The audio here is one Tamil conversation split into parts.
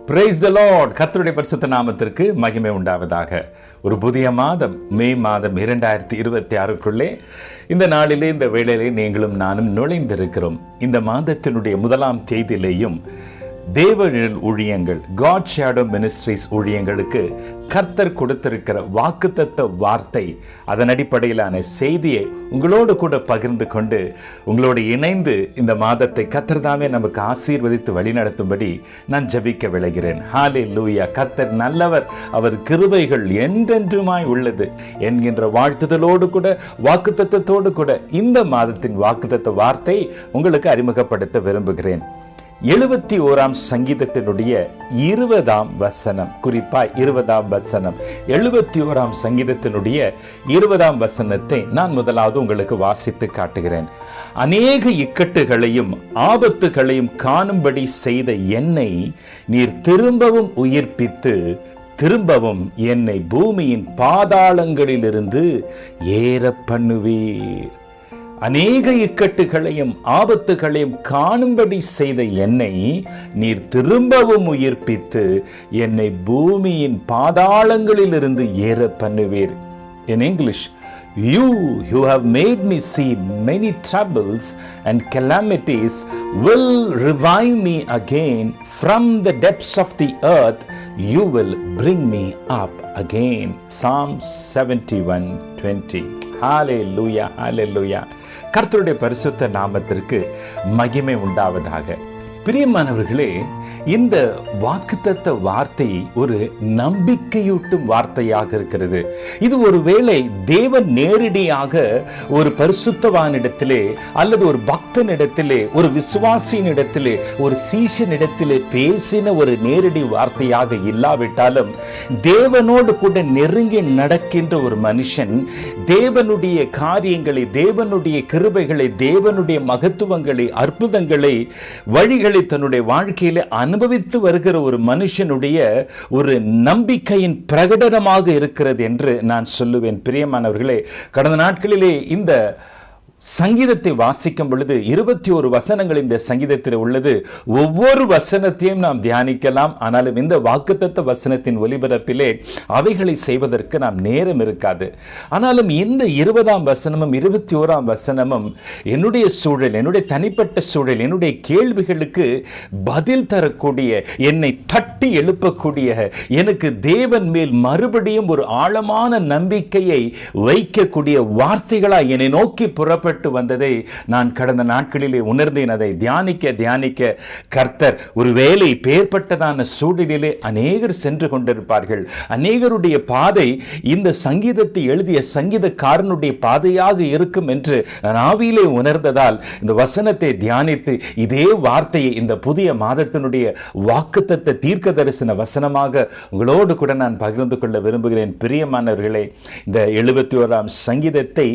Praise the Lord. கர்த்தருடைய பரிசுத்த நாமத்திற்கு மகிமை உண்டாவதாக. ஒரு புதிய மாதம், மே மாதம் 2026க்குள்ளே இந்த நாளிலே இந்த வேளையிலே நீங்களும் நானும் நுழைந்திருக்கிறோம். இந்த மாதத்தினுடைய 1ஆம் தேதியிலேயும் தேவனில் ஊழியங்கள், காட் ஷேடோ மினிஸ்ட்ரிஸ் ஊழியங்களுக்கு கர்த்தர் கொடுத்திருக்கிற வாக்குத்தத்த வார்த்தை, அதன் அடிப்படையிலான செய்தியை உங்களோடு கூட பகிர்ந்து கொண்டு உங்களோடு இணைந்து இந்த மாதத்தை கர்த்தர் தாமே நமக்கு ஆசீர்வதித்து வழிநடத்தும்படி நான் ஜெபிக்க விளைகிறேன். ஹல்லேலூயா. கர்த்தர் நல்லவர், அவர் கிருபைகள் என்றென்றுமாய் உள்ளது என்கின்ற வாழ்த்துதலோடு கூட வாக்குத்தத்தத்தோடு கூட இந்த மாதத்தின் வாக்குத்தத்த வார்த்தை உங்களுக்கு அறிமுகப்படுத்த விரும்புகிறேன். 71ஆம் சங்கீதத்தினுடைய 20ஆம் வசனம், குறிப்பாய் 20ஆம் வசனம், 71ஆம் சங்கீதத்தினுடைய 20ஆம் வசனத்தை நான் முதலாவது உங்களுக்கு வாசித்து காட்டுகிறேன். அநேக இக்கட்டுகளையும் ஆபத்துகளையும் காணும்படி செய்த என்னை நீர் திரும்பவும் உயிர்ப்பித்து திரும்பவும் என்னை பூமியின் பாதாளங்களிலிருந்து ஏற பண்ணுவீர். அநேக இக்கட்டுகளையும் ஆபத்துகளையும் காணும்படி செய்த என்னை நீர் திரும்பவும் உயிர்ப்பித்து என்னை பூமியின் பாதாளங்களிலிருந்து ஏற பண்ணுவீர். In English, you have made me see many troubles and calamities will revive me again from the depths of the earth. You will bring me up again. Psalm 71:20. Hallelujah, hallelujah. கர்த்தருடைய பரிசுத்த நாமத்திற்கு மகிமை உண்டாவதாக. பிரியமானவர்களே, இந்த வாக்குத்தத்த வார்த்தை ஒரு நம்பிக்கையூட்டும் வார்த்தையாக இருக்கிறது. இது ஒருவேளை தேவன் நேரடியாக ஒரு பரிசுத்தவானிடத்திலே அல்லது ஒரு பக்தனிடத்திலே, ஒரு விசுவாசியினிடத்திலே, ஒரு சீஷனிடத்திலே பேசின ஒரு நேரடி வார்த்தையாக இல்லாவிட்டாலும், தேவனோடு கூட நெருங்கி நடக்கின்ற ஒரு மனுஷன் தேவனுடைய காரியங்களை, தேவனுடைய கிருபைகளை, தேவனுடைய மகத்துவங்களை, அற்புதங்களை, வழிகளை தன்னுடைய வாழ்க்கையில அனுபவித்து வருகிற ஒரு மனுஷனுடைய ஒரு நம்பிக்கையின் பிரகடனமாக இருக்கிறது என்று நான் சொல்லுவேன். பிரியமானவர்களே, கடந்த நாட்களிலே இந்த சங்கீதத்தை வாசிக்கும் பொழுது 21 வசனங்கள் இந்த சங்கீதத்தில் உள்ளது. ஒவ்வொரு வசனத்தையும் நாம் தியானிக்கலாம். ஆனாலும் இந்த வாக்குத்தத்த வசனத்தின் ஒலிபரப்பிலே அவைகளை செய்வதற்கு நாம் நேரம் இருக்காது. ஆனாலும் இந்த 20ஆம் வசனமும் 21ஆம் வசனமும் என்னுடைய சூழல், என்னுடைய தனிப்பட்ட சூழல், என்னுடைய கேள்விகளுக்கு பதில் தரக்கூடிய, என்னை தட்டி எழுப்பக்கூடிய, எனக்கு தேவன் மேல் மறுபடியும் ஒரு ஆழமான நம்பிக்கையை வைக்கக்கூடிய வார்த்தைகளாய் என்னை நோக்கி புறப்பட்டு வந்ததை நான் கடந்த நாட்களிலே உணர்ந்தேன். அதை தியானிக்க கர்த்தர் ஒருவேளை பேர்பட்டதான சூழலிலே அநேகர் சென்று கொண்டிருப்பார்கள். அநேகருடைய பாதை இந்த சங்கீதத்தை எழுதிய சங்கீதக்காரனுடைய பாதையாக இருக்கும் என்று நான் ஆவியிலே உணர்ந்ததால் இந்த வசனத்தை தியானித்து இதே வார்த்தையை இந்த புதிய மாதத்தினுடைய வாக்குத்தத்த தீர்க்க தரிசன வசனமாக உங்களோடு கூட நான் பகிர்ந்து கொள்ள விரும்புகிறேன். பிரியமானவர்களே, இந்த 71ஆம் சங்கீதத்தை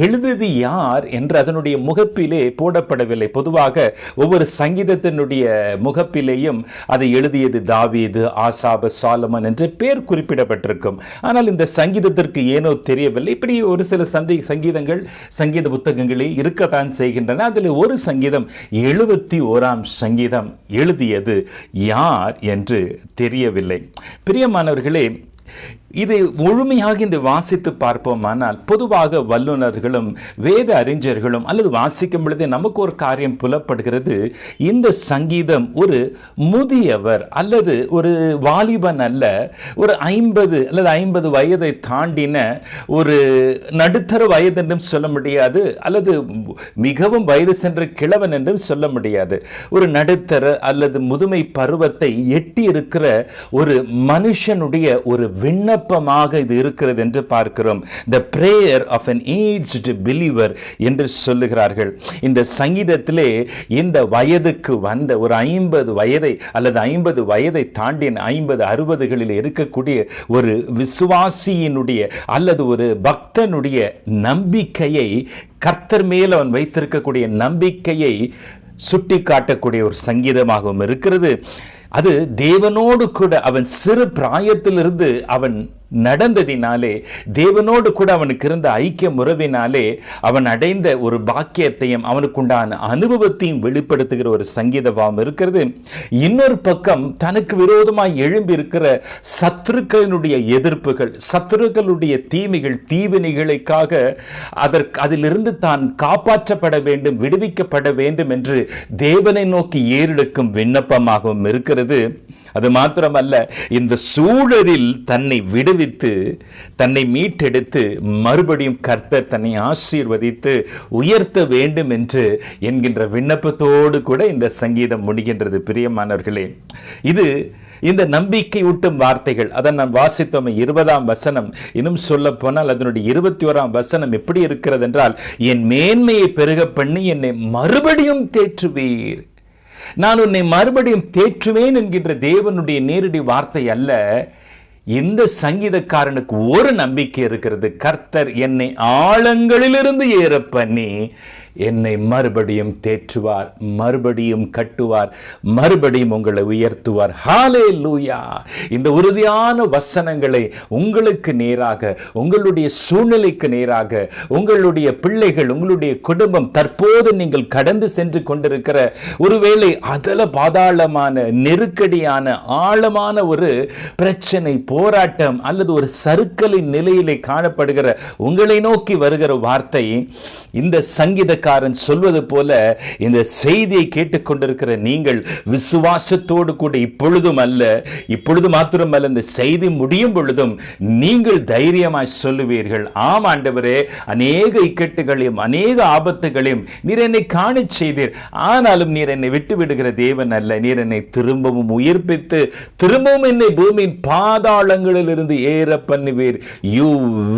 எழுதியது யார் என்று அதனுடைய முகப்பிலே போடப்படவில்லை. பொதுவாக ஒவ்வொரு சங்கீதத்தினுடைய முகப்பிலேயும் அதை எழுதியது தாவீது, ஆசாபு, சாலமன் என்று பேர் குறிப்பிடப்பட்டிருக்கும். ஆனால் இந்த சங்கீதத்திற்கு ஏனோ தெரியவில்லை. இப்படி ஒரு சில சங்கீதங்கள் சங்கீத புத்தகங்களே இருக்கத்தான் செய்கின்றன. அதில் ஒரு சங்கீதம் 71ஆம் சங்கீதம் எழுதியது யார் என்று தெரியவில்லை. பிரியமானவர்களே, இதை முழுமையாக இந்த வாசித்து பார்ப்போமானால் பொதுவாக வல்லுநர்களும் வேத அறிஞர்களும் அல்லது வாசிக்கும் பொழுதே நமக்கு ஒரு காரியம் புலப்படுகிறது. இந்த சங்கீதம் ஒரு முதியவர் அல்லது ஒரு வாலிபன் அல்ல, ஒரு 50 அல்லது 50 வயதை தாண்டின ஒரு நடுத்தர வயது என்றும் சொல்ல முடியாது, அல்லது மிகவும் வயது சென்ற கிழவன் என்றும் சொல்ல முடியாது. ஒரு நடுத்தர அல்லது முதுமை பருவத்தை எட்டி இருக்கிற ஒரு மனுஷனுடைய ஒரு விண்ணப்பமாக இது இருக்கிறது என்று பார்க்கிறோம். The prayer of an aged believer என்று சொல்லுகிறார்கள். இந்த சங்கீதத்திலே இந்த வயதுக்கு வந்த ஒரு 50 வயதை அல்லது 50 வயதை தாண்டின 50-60களில் இருக்கக்கூடிய ஒரு விசுவாசியினுடைய அல்லது ஒரு பக்தனுடைய நம்பிக்கையை, கர்த்தர் மேல் அவன் வைத்திருக்கக்கூடிய நம்பிக்கையை சுட்டி காட்டக்கூடிய ஒரு சங்கீதமாகவும் இருக்கிறது. அது தேவனோடு கூட அவன் சிறு பிராயத்திலிருந்து அவன் நடந்ததினாலே, தேவனோடு கூட அவனுக்கு இருந்த ஐக்கிய உறவினாலே அவன் அடைந்த ஒரு பாக்கியத்தையும் அவனுக்குண்டான அனுபவத்தையும் வெளிப்படுத்துகிற ஒரு சங்கீதம் இருக்கிறது. இன்னொரு பக்கம் தனக்கு விரோதமாய் எழும்பி இருக்கிற சத்துருக்களினுடைய எதிர்ப்புகள், சத்துருக்களுடைய தீமைகள், தீவினைகளுக்காக அதிலிருந்து தான் காப்பாற்றப்பட வேண்டும், விடுவிக்கப்பட வேண்டும் என்று தேவனை நோக்கி ஏறெடுக்கும் விண்ணப்பமாகவும் இருக்கிறது. அது மாத்திரமல்ல, இந்த சூழலில் தன்னை விடுவித்து தன்னை மீட்டெடுத்து மறுபடியும் கர்த்தர் தன்னை ஆசீர்வதித்து உயர்த்த வேண்டும் என்று என்கின்ற விண்ணப்பத்தோடு கூட இந்த சங்கீதம் முடிகின்றது. பிரியமானவர்களே, இது இந்த நம்பிக்கை ஊட்டும் வார்த்தைகள். அதை நான் வாசித்தோம். 20ஆம் வசனம், இன்னும் சொல்ல போனால் அதனுடைய 21ஆம் வசனம் எப்படி இருக்கிறது என்றால், என் மேன்மையை பெருக பண்ணி என்னை மறுபடியும் தேற்றுவீர். நான் உன்னை மறுபடியும் தேற்றுவேன் என்கின்ற தேவனுடைய நேரடி வார்த்தை அல்ல. இந்த சங்கீதக்காரனுக்கு ஒரு நம்பிக்கை இருக்கிறது. கர்த்தர் என்னை ஆழங்களிலிருந்து ஏற பண்ணி என்னை மறுபடியும் தேற்றுவார், மறுபடியும் கட்டுவார், மறுபடியும் உங்களை உயர்த்துவார். ஹல்லேலூயா! இந்த உறுதியான வசனங்களை உங்களுக்கு நேராக, உங்களுடைய சூழ்நிலைக்கு நேராக, உங்களுடைய பிள்ளைகள், உங்களுடைய குடும்பம், தற்போது நீங்கள் கடந்து சென்று கொண்டிருக்கிற ஒருவேளை அதல பாதாளமான நெருக்கடியான ஆழமான ஒரு பிரச்சனை, போராட்டம் அல்லது ஒரு சறுக்கலின் நிலையிலே காணப்படுகிற உங்களை நோக்கி வருகிற வார்த்தை, இந்த சங்கீதக்காரன் சொல்வது போல இந்த செய்தியை கேட்டுக்கொண்டிருக்கிற நீங்கள் விசுவாசத்தோடு கூட இப்பொழுதும் அல்ல, இப்பொழுது மாத்திரமல்ல, இந்த செய்தி முடியும் பொழுதும் நீங்கள் தைரியமாய் சொல்லுவீர்கள், ஆம் ஆண்டவரே, அநேக இக்கட்டுகளையும் அநேக ஆபத்துகளையும் நீர் என்னை காண செய்தீர். ஆனாலும் நீர் என்னை விட்டு விடுகிற தேவன் அல்ல. நீர் என்னை திரும்பவும் உயிர்ப்பித்து திரும்பவும் என்னை பூமியின் பாதாளங்களில் இருந்து ஏற பண்ணுவீர். You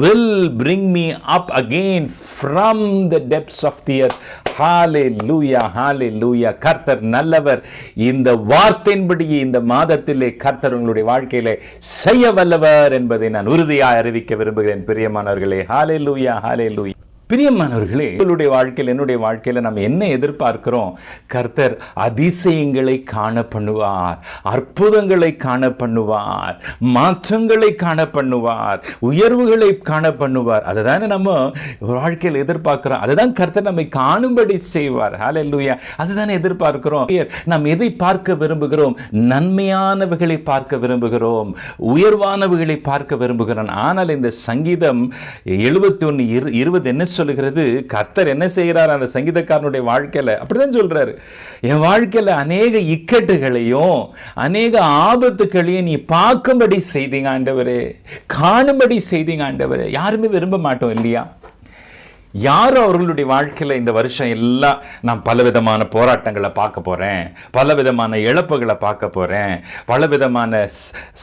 will bring me up again from the depths of the earth. Hallelujah, hallelujah. கர்த்தர் நல்லவர். இந்த வார்த்தையின்படி இந்த மாதத்திலே கர்த்தர் உங்களுடைய வாழ்க்கையிலே செய்ய வல்லவர் என்பதை நான் உறுதியாக அறிவிக்க விரும்புகிறேன். பிரியமானவர்களே, ஹalleluya, hallelujah. பிரியமானவர்களே, உங்களுடைய வாழ்க்கையில், என்னுடைய வாழ்க்கையில் நாம் என்ன எதிர்பார்க்கிறோம்? கர்த்தர் அதிசயங்களை காண பண்ணுவார், அற்புதங்களை காண பண்ணுவார், மாற்றங்களை காண பண்ணுவார், உயர்வுகளை காண பண்ணுவார். அதுதானே நம்ம வாழ்க்கையில் எதிர்பார்க்கிறோம். அதுதான் கர்த்தர் நம்மை காணும்படி செய்வார். ஹல்லேலூயா! அதுதானே எதிர்பார்க்கிறோம். நாம் எதை பார்க்க விரும்புகிறோம்? நன்மையானவைகளை பார்க்க விரும்புகிறோம், உயர்வானவைகளை பார்க்க விரும்புகிறோம். ஆனால் இந்த சங்கீதம் 71:20 என்ன சொல்லுகிறது? கர்த்தர் என்ன செய்கிறார் அந்த சங்கீதக்காரனுடைய வாழ்க்கையில? அப்படிதான் சொல்றாரு, என் வாழ்க்கையில அநேக இக்கட்டுகளையும் அநேக ஆபத்துகளையும் நீ பார்க்கும்படி செய்தீங்க ஆண்டவரே, காணும்படி செய்தீங்க ஆண்டவரே. யாருமே விரும்ப மாட்டோம் இல்லையா? யாரும் அவர்களுடைய வாழ்க்கையில் இந்த வருஷம் எல்லாம் நான் பலவிதமான போராட்டங்களை பார்க்க போகிறேன், பலவிதமான இழப்புகளை பார்க்க போகிறேன், பலவிதமான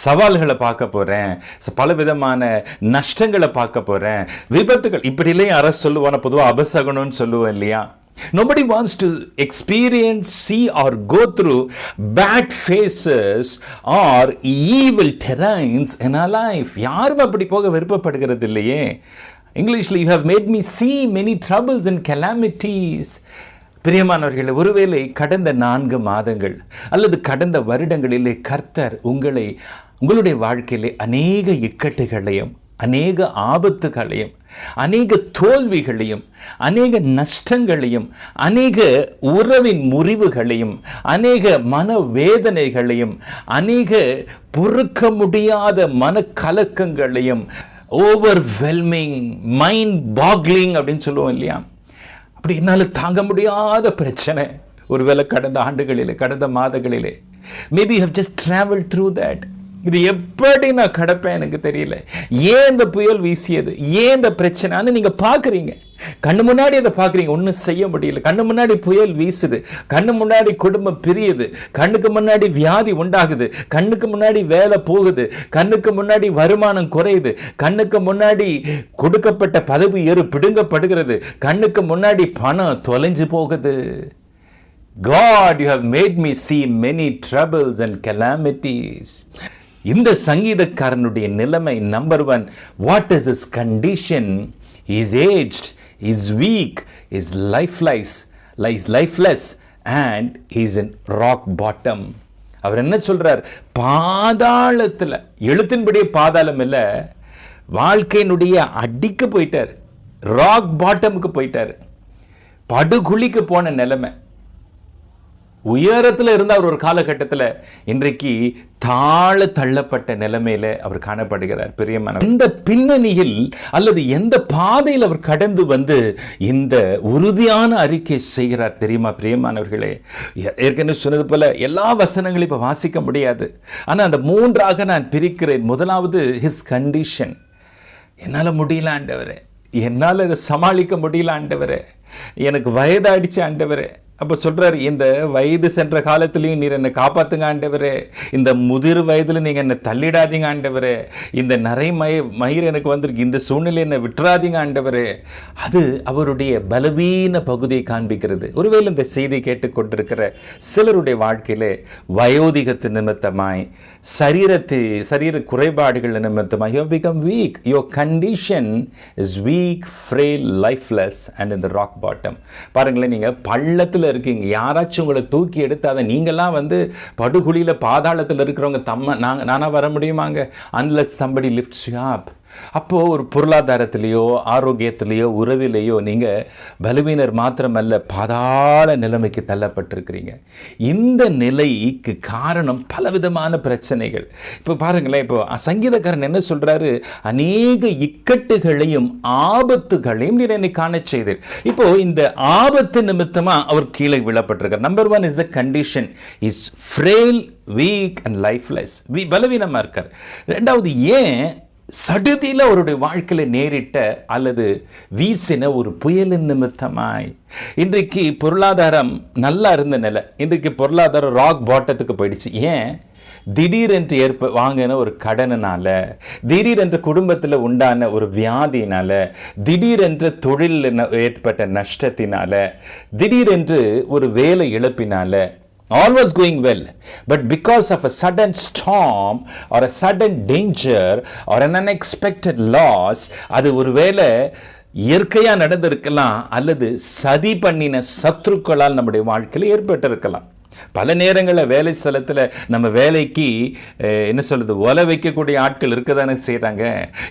சவால்களை பார்க்க போகிறேன், பலவிதமான நஷ்டங்களை பார்க்க போகிறேன், விபத்துகள், இப்படிலாம் யாரும் சொல்லுவான, பொதுவாக அபசகணும்னு சொல்லுவோம் இல்லையா? Nobody wants to experience, see or go through bad phases or evil terrains in our life. யாரும் அப்படி போக விருப்பப்படுகிறது இல்லையே. இங்கிலீஷில் you have made me see many troubles and calamities. பிரியமானவர்களே, ஒருவேளை கடந்த 4 மாதங்கள் அல்லது கடந்த வருடங்களிலே கர்த்தர் உங்களுடைய வாழ்க்கையிலே அநேக இக்கட்டுகளையும் அநேக ஆபத்துகளையும் அநேக தோல்விகளையும் அநேக நஷ்டங்களையும் அநேக உறவின் முறிவுகளையும் அநேக மனவேதனைகளையும் அநேக பொறுக்க முடியாத மனக்கலக்கங்களையும், ஓவர்வெல்மிங், மைண்ட் பாக்லிங் அப்படின்னு சொல்லுவோம் இல்லையா, அப்படி என்னால் தாங்க முடியாத பிரச்சனை ஒருவேளை கடந்த ஆண்டுகளிலே, கடந்த மாதங்களிலே, maybe you have just travelled through that. இது எப்படி நான் கடப்பேன் எனக்கு தெரியல. ஏன் இந்த புயல் வீசியது, ஏன் இந்த பிரச்சனைன்னு நீங்க பாக்குறீங்க, கண்ணு முன்னாடி அதை பாக்குறீங்க, ஒன்றும் செய்ய முடியல. கண்ணு முன்னாடி புயல் வீசுது, கண்ணு முன்னாடி குடும்பம் பிரியுது, கண்ணுக்கு முன்னாடி வியாதி உண்டாகுது, கண்ணுக்கு முன்னாடி வேலை போகுது, கண்ணுக்கு முன்னாடி வருமானம் குறையுது, கண்ணுக்கு முன்னாடி கொடுக்கப்பட்ட பதவி பிடுங்கப்படுகிறது, கண்ணுக்கு முன்னாடி பணம் தொலைஞ்சு போகுது. God, you have made me see many troubles and calamities. இந்த சங்கீதக்காரனுடைய நிலைமை, number 1, what is his condition? He is aged, he is weak, he is lifeless and he is in rock bottom. அவர் என்ன சொல்றார்? பாதாளத்தில், எழுத்தின்படியே பாதாளம் இல்லை, வாழ்க்கையினுடைய அடிக்கு போயிட்டார், ராக் பாட்டமுக்கு போயிட்டார், படுகுழிக்கு போன நிலைமை. உயரத்தில் இருந்த அவர் ஒரு காலகட்டத்தில் இன்றைக்கு தாழ தள்ளப்பட்ட நிலைமையில அவர் காணப்படுகிறார். பிரியமான இந்த பின்னணியில் அல்லது எந்த பாதையில் அவர் கடந்து வந்து இந்த உறுதியான அறிக்கை செய்கிறார் தெரியுமா பிரியமானவர்களே? ஏற்கனவே சொன்னது போல எல்லா வசனங்களையும் இப்போ வாசிக்க முடியாது. ஆனால் அந்த மூன்றாக நான் பிரிக்கிறேன். முதலாவது ஹிஸ் கண்டிஷன். என்னால் முடியல ஆண்டவரே, என்னால் இதை சமாளிக்க முடியல ஆண்டவரே, எனக்கு வயதாயிடுச்சு ஆண்டவரே. அப்போ சொல்கிறார், இந்த வயது சென்ற காலத்துலேயும் நீர் என்னை காப்பாற்றுங்க ஆண்டவரே, இந்த முதிர் வயதில் நீங்கள் என்னை தள்ளிடாதீங்க ஆண்டவரே, இந்த மயிர் எனக்கு வந்திருக்கு, இந்த சூழ்நிலை என்னை விட்டுறாதீங்க ஆண்டவரே. அது அவருடைய பலவீன பகுதியை காண்பிக்கிறது. ஒருவேளை இந்த செய்தி கேட்டுக்கொண்டிருக்கிற சிலருடைய வாழ்க்கையிலே வயோதிகத்து நிமித்தமாய் சரீர குறைபாடுகள் நிமித்தமாய் you have become weak. Your condition is weak, frail, lifeless and in the rock bottom. பாருங்களேன், நீங்கள் பள்ளத்தில் இருக்கீங்க, யாராச்சும் உங்களை தூக்கி எடுத்து அதை நீங்களாம் படுகுழியில் பாதாளத்தில் இருக்கிறவங்க நானா வர முடியுமாங்க? unless somebody lifts you up. அப்போது ஒரு பொருளாதாரத்திலேயோ ஆரோக்கியத்திலேயோ உறவிலேயோ நீங்கள் பலவீனர் மாத்திரமல்ல, பாதாள நிலைமைக்கு தள்ளப்பட்டிருக்கிறீங்க. இந்த நிலைக்கு காரணம் பலவிதமான பிரச்சனைகள். இப்போ பாருங்களேன், இப்போ சங்கீதக்காரன் என்ன சொல்கிறாரு? அநேக இக்கட்டுகளையும் ஆபத்துகளையும் நீர் என்னை காண செய்தீர். இப்போ இந்த ஆபத்து நிமித்தமாக அவர் கீழே விழப்பட்டிருக்கார். Number 1 is the condition is frail, weak and lifeless. பலவீனமாக இருக்கார். ரெண்டாவது, ஏன் சடுதியில் அவருடைய வாழ்க்கையில் நேரிட்ட அல்லது வீசின ஒரு புயலின் நிமித்தமாய் இன்றைக்கு பொருளாதாரம் நல்லா இருந்த நிலை இன்றைக்கு பொருளாதாரம் ராக் பாட்டத்துக்கு போயிடுச்சு. ஏன்? திடீரென்று வாங்கின ஒரு கடனால, திடீரென்று குடும்பத்தில் உண்டான ஒரு வியாதியினால, திடீரென்று தொழில் ஏற்பட்ட நஷ்டத்தினால, திடீரென்று ஒரு வேலை இழப்பினால. All was going well, but because of a sudden storm or a sudden danger or an unexpected loss, அது ஒருவேளை இயற்கையாக நடந்திருக்கலாம் அல்லது சதி பண்ணின சத்துருக்களால் நம்முடைய வாழ்க்கையில் ஏற்பட்டிருக்கலாம். பல நேரங்களில் வேலை ஸ்தலத்தில் நம்ம வேலைக்கு என்ன சொல்கிறது, ஒலை வைக்கக்கூடிய ஆட்கள் இருக்க தானே செய்கிறாங்க.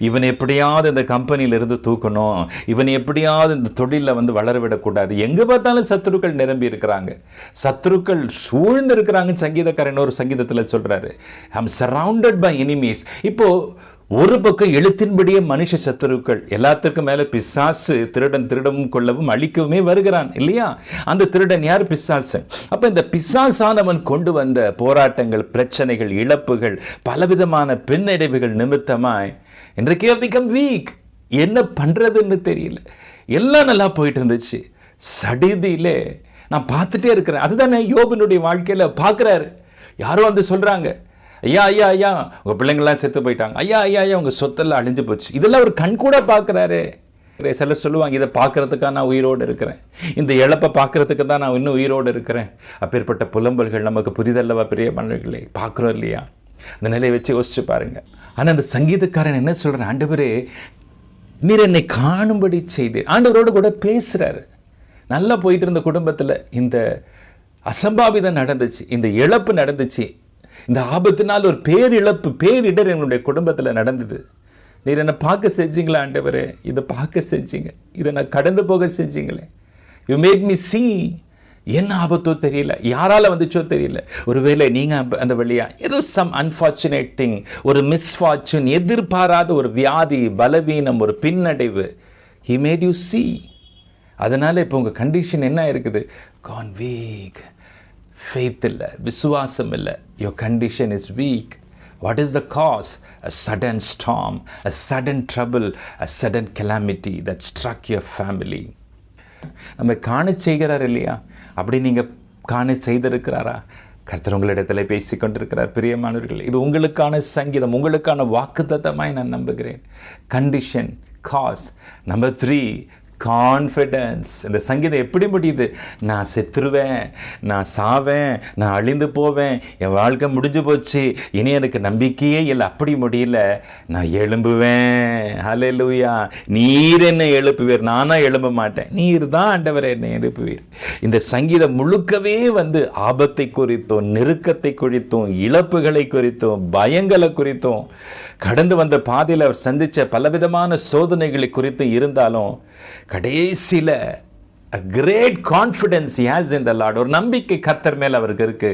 இவன் எப்படியாவது இந்த கம்பெனியிலிருந்து தூக்கணும், இவன் எப்படியாவது இந்த தொழிலில் வளரவிடக்கூடாது. எங்கே பார்த்தாலும் சத்துருக்கள் நிரம்பி இருக்கிறாங்க, சத்துருக்கள் சூழ்ந்து இருக்கிறாங்கன்னு சங்கீதக்காரன் ஒரு சங்கீதத்தில் சொல்கிறாரு. I'm surrounded by enemies. இப்போது ஒரு பக்கம் எழுத்தின்படியே மனுஷ சத்துருக்கள், எல்லாத்துக்கும் மேலே பிசாசு திருடவும் கொள்ளவும் அழிக்கவுமே வருகிறான் இல்லையா? அந்த திருடன் யார்? பிசாசு. அப்போ இந்த பிசாசானவன் கொண்டு வந்த போராட்டங்கள், பிரச்சனைகள், இழப்புகள், பலவிதமான பின்னடைவுகள் நிமித்தமாய் இன்றைக்கு பிகம் வீக். என்ன பண்ணுறதுன்னு தெரியல. எல்லாம் நல்லா போயிட்டு இருந்துச்சு, சடிதியிலே நான் பார்த்துட்டே இருக்கிறேன். அதுதானே யோபனுடைய வாழ்க்கையில் பார்க்குறாரு. யாரோ சொல்கிறாங்க, ஐயா ஐயா ஐயா உங்கள் பிள்ளைங்கள்லாம் செத்து போயிட்டாங்க, ஐயா ஐயா ஐயா உங்கள் சொத்தெல்லாம் அழிஞ்சு போச்சு. இதெல்லாம் ஒரு கண் கூட பார்க்குறாரு. சிலர் சொல்லுவாங்க, இதை பார்க்குறதுக்காக நான் உயிரோடு இருக்கிறேன், இந்த இழப்பை பார்க்குறதுக்கு தான் நான் இன்னும் உயிரோடு இருக்கிறேன். அப்பேற்பட்ட புலம்பல்கள் நமக்கு புதிதல்லவா பெரிய மன்னர்களே? பார்க்குறோம் இல்லையா? அந்த நிலையை வச்சு யோசிச்சு பாருங்க. ஆனால் அந்த சங்கீதக்காரன் என்ன சொல்கிறேன்? ஆண்டவரே நீர் என்னை காணும்படி செய்தீர். ஆண்டவரோடு கூட பேசுகிறாரு. நல்லா போயிட்டு இருந்த குடும்பத்தில் இந்த அசம்பாவிதம் நடந்துச்சு, இந்த இழப்பு நடந்துச்சு, இந்த ஆபத்தினால் ஒரு பேரிடர் என்னுடைய குடும்பத்தில் நடந்தது. நீர் என்னை பார்க்க செஞ்சீங்களா ஆண்டவரே? இதை பார்க்க செஞ்சீங்க, இதை நான் கடந்து போக செஞ்சீங்களே. யூ மேட் மீ சீ. என்ன ஆபத்தோ தெரியல, யாரால வந்துச்சோ தெரியல. ஒருவேளை நீங்கள் அந்த வழியா ஏதோ சம் அன்ஃபார்ச்சுனேட் திங், ஒரு மிஸ்ஃபார்ச்சூன், எதிர்பாராத ஒரு வியாதி, பலவீனம், ஒரு பின்னடைவு. He made you see. அதனால் இப்போ உங்கள் கண்டிஷன் என்ன இருக்குது? கான் வீக். faith இல்லை, விசுவாசம் இல்லை. your condition is weak. What is the cause? A sudden storm, a sudden trouble, a sudden calamity that struck your family. நம்ம காண செய்கிறார் இல்லையா? அப்படி நீங்கள் காண செய்திருக்கிறாரா? கர்த்தர் உங்களிடத்தில் பேசி கொண்டிருக்கிறார். பிரியமானவர்கள், இது உங்களுக்கான சங்கீதம், உங்களுக்கான வாக்குத்தத்தமாய் நான் நம்புகிறேன். Condition, cause. Number 3, confidence. இந்த சங்கீதம் எப்படி முடியுது? நான் செத்துருவேன், நான் சாவேன், நான் அழிந்து போவேன், என் வாழ்க்கை முடிஞ்சு போச்சு, இனி எனக்கு நம்பிக்கையே இல்லை. அப்படி முடியல, நான் எழும்புவேன். ஹல்லேலூயா. நீர் என்னை எழுப்புவீர், நானா எழும்ப மாட்டேன், நீர் தான் ஆண்டவரே என்னை எழுப்புவீர். இந்த சங்கீதம் முழுக்கவே ஆபத்தை குறித்தும், நெருக்கத்தை குறித்தும், இழப்புகளை குறித்தும், பயங்களை குறித்தும், கடந்து வந்த பாதையில் அவர் சந்தித்த பலவிதமான சோதனைகளை குறித்து இருந்தாலும் கடைசியில் a great confidence he has in the Lord. ஒரு நம்பிக்கை கர்த்தர் மேல் அவருக்கு இருக்கு.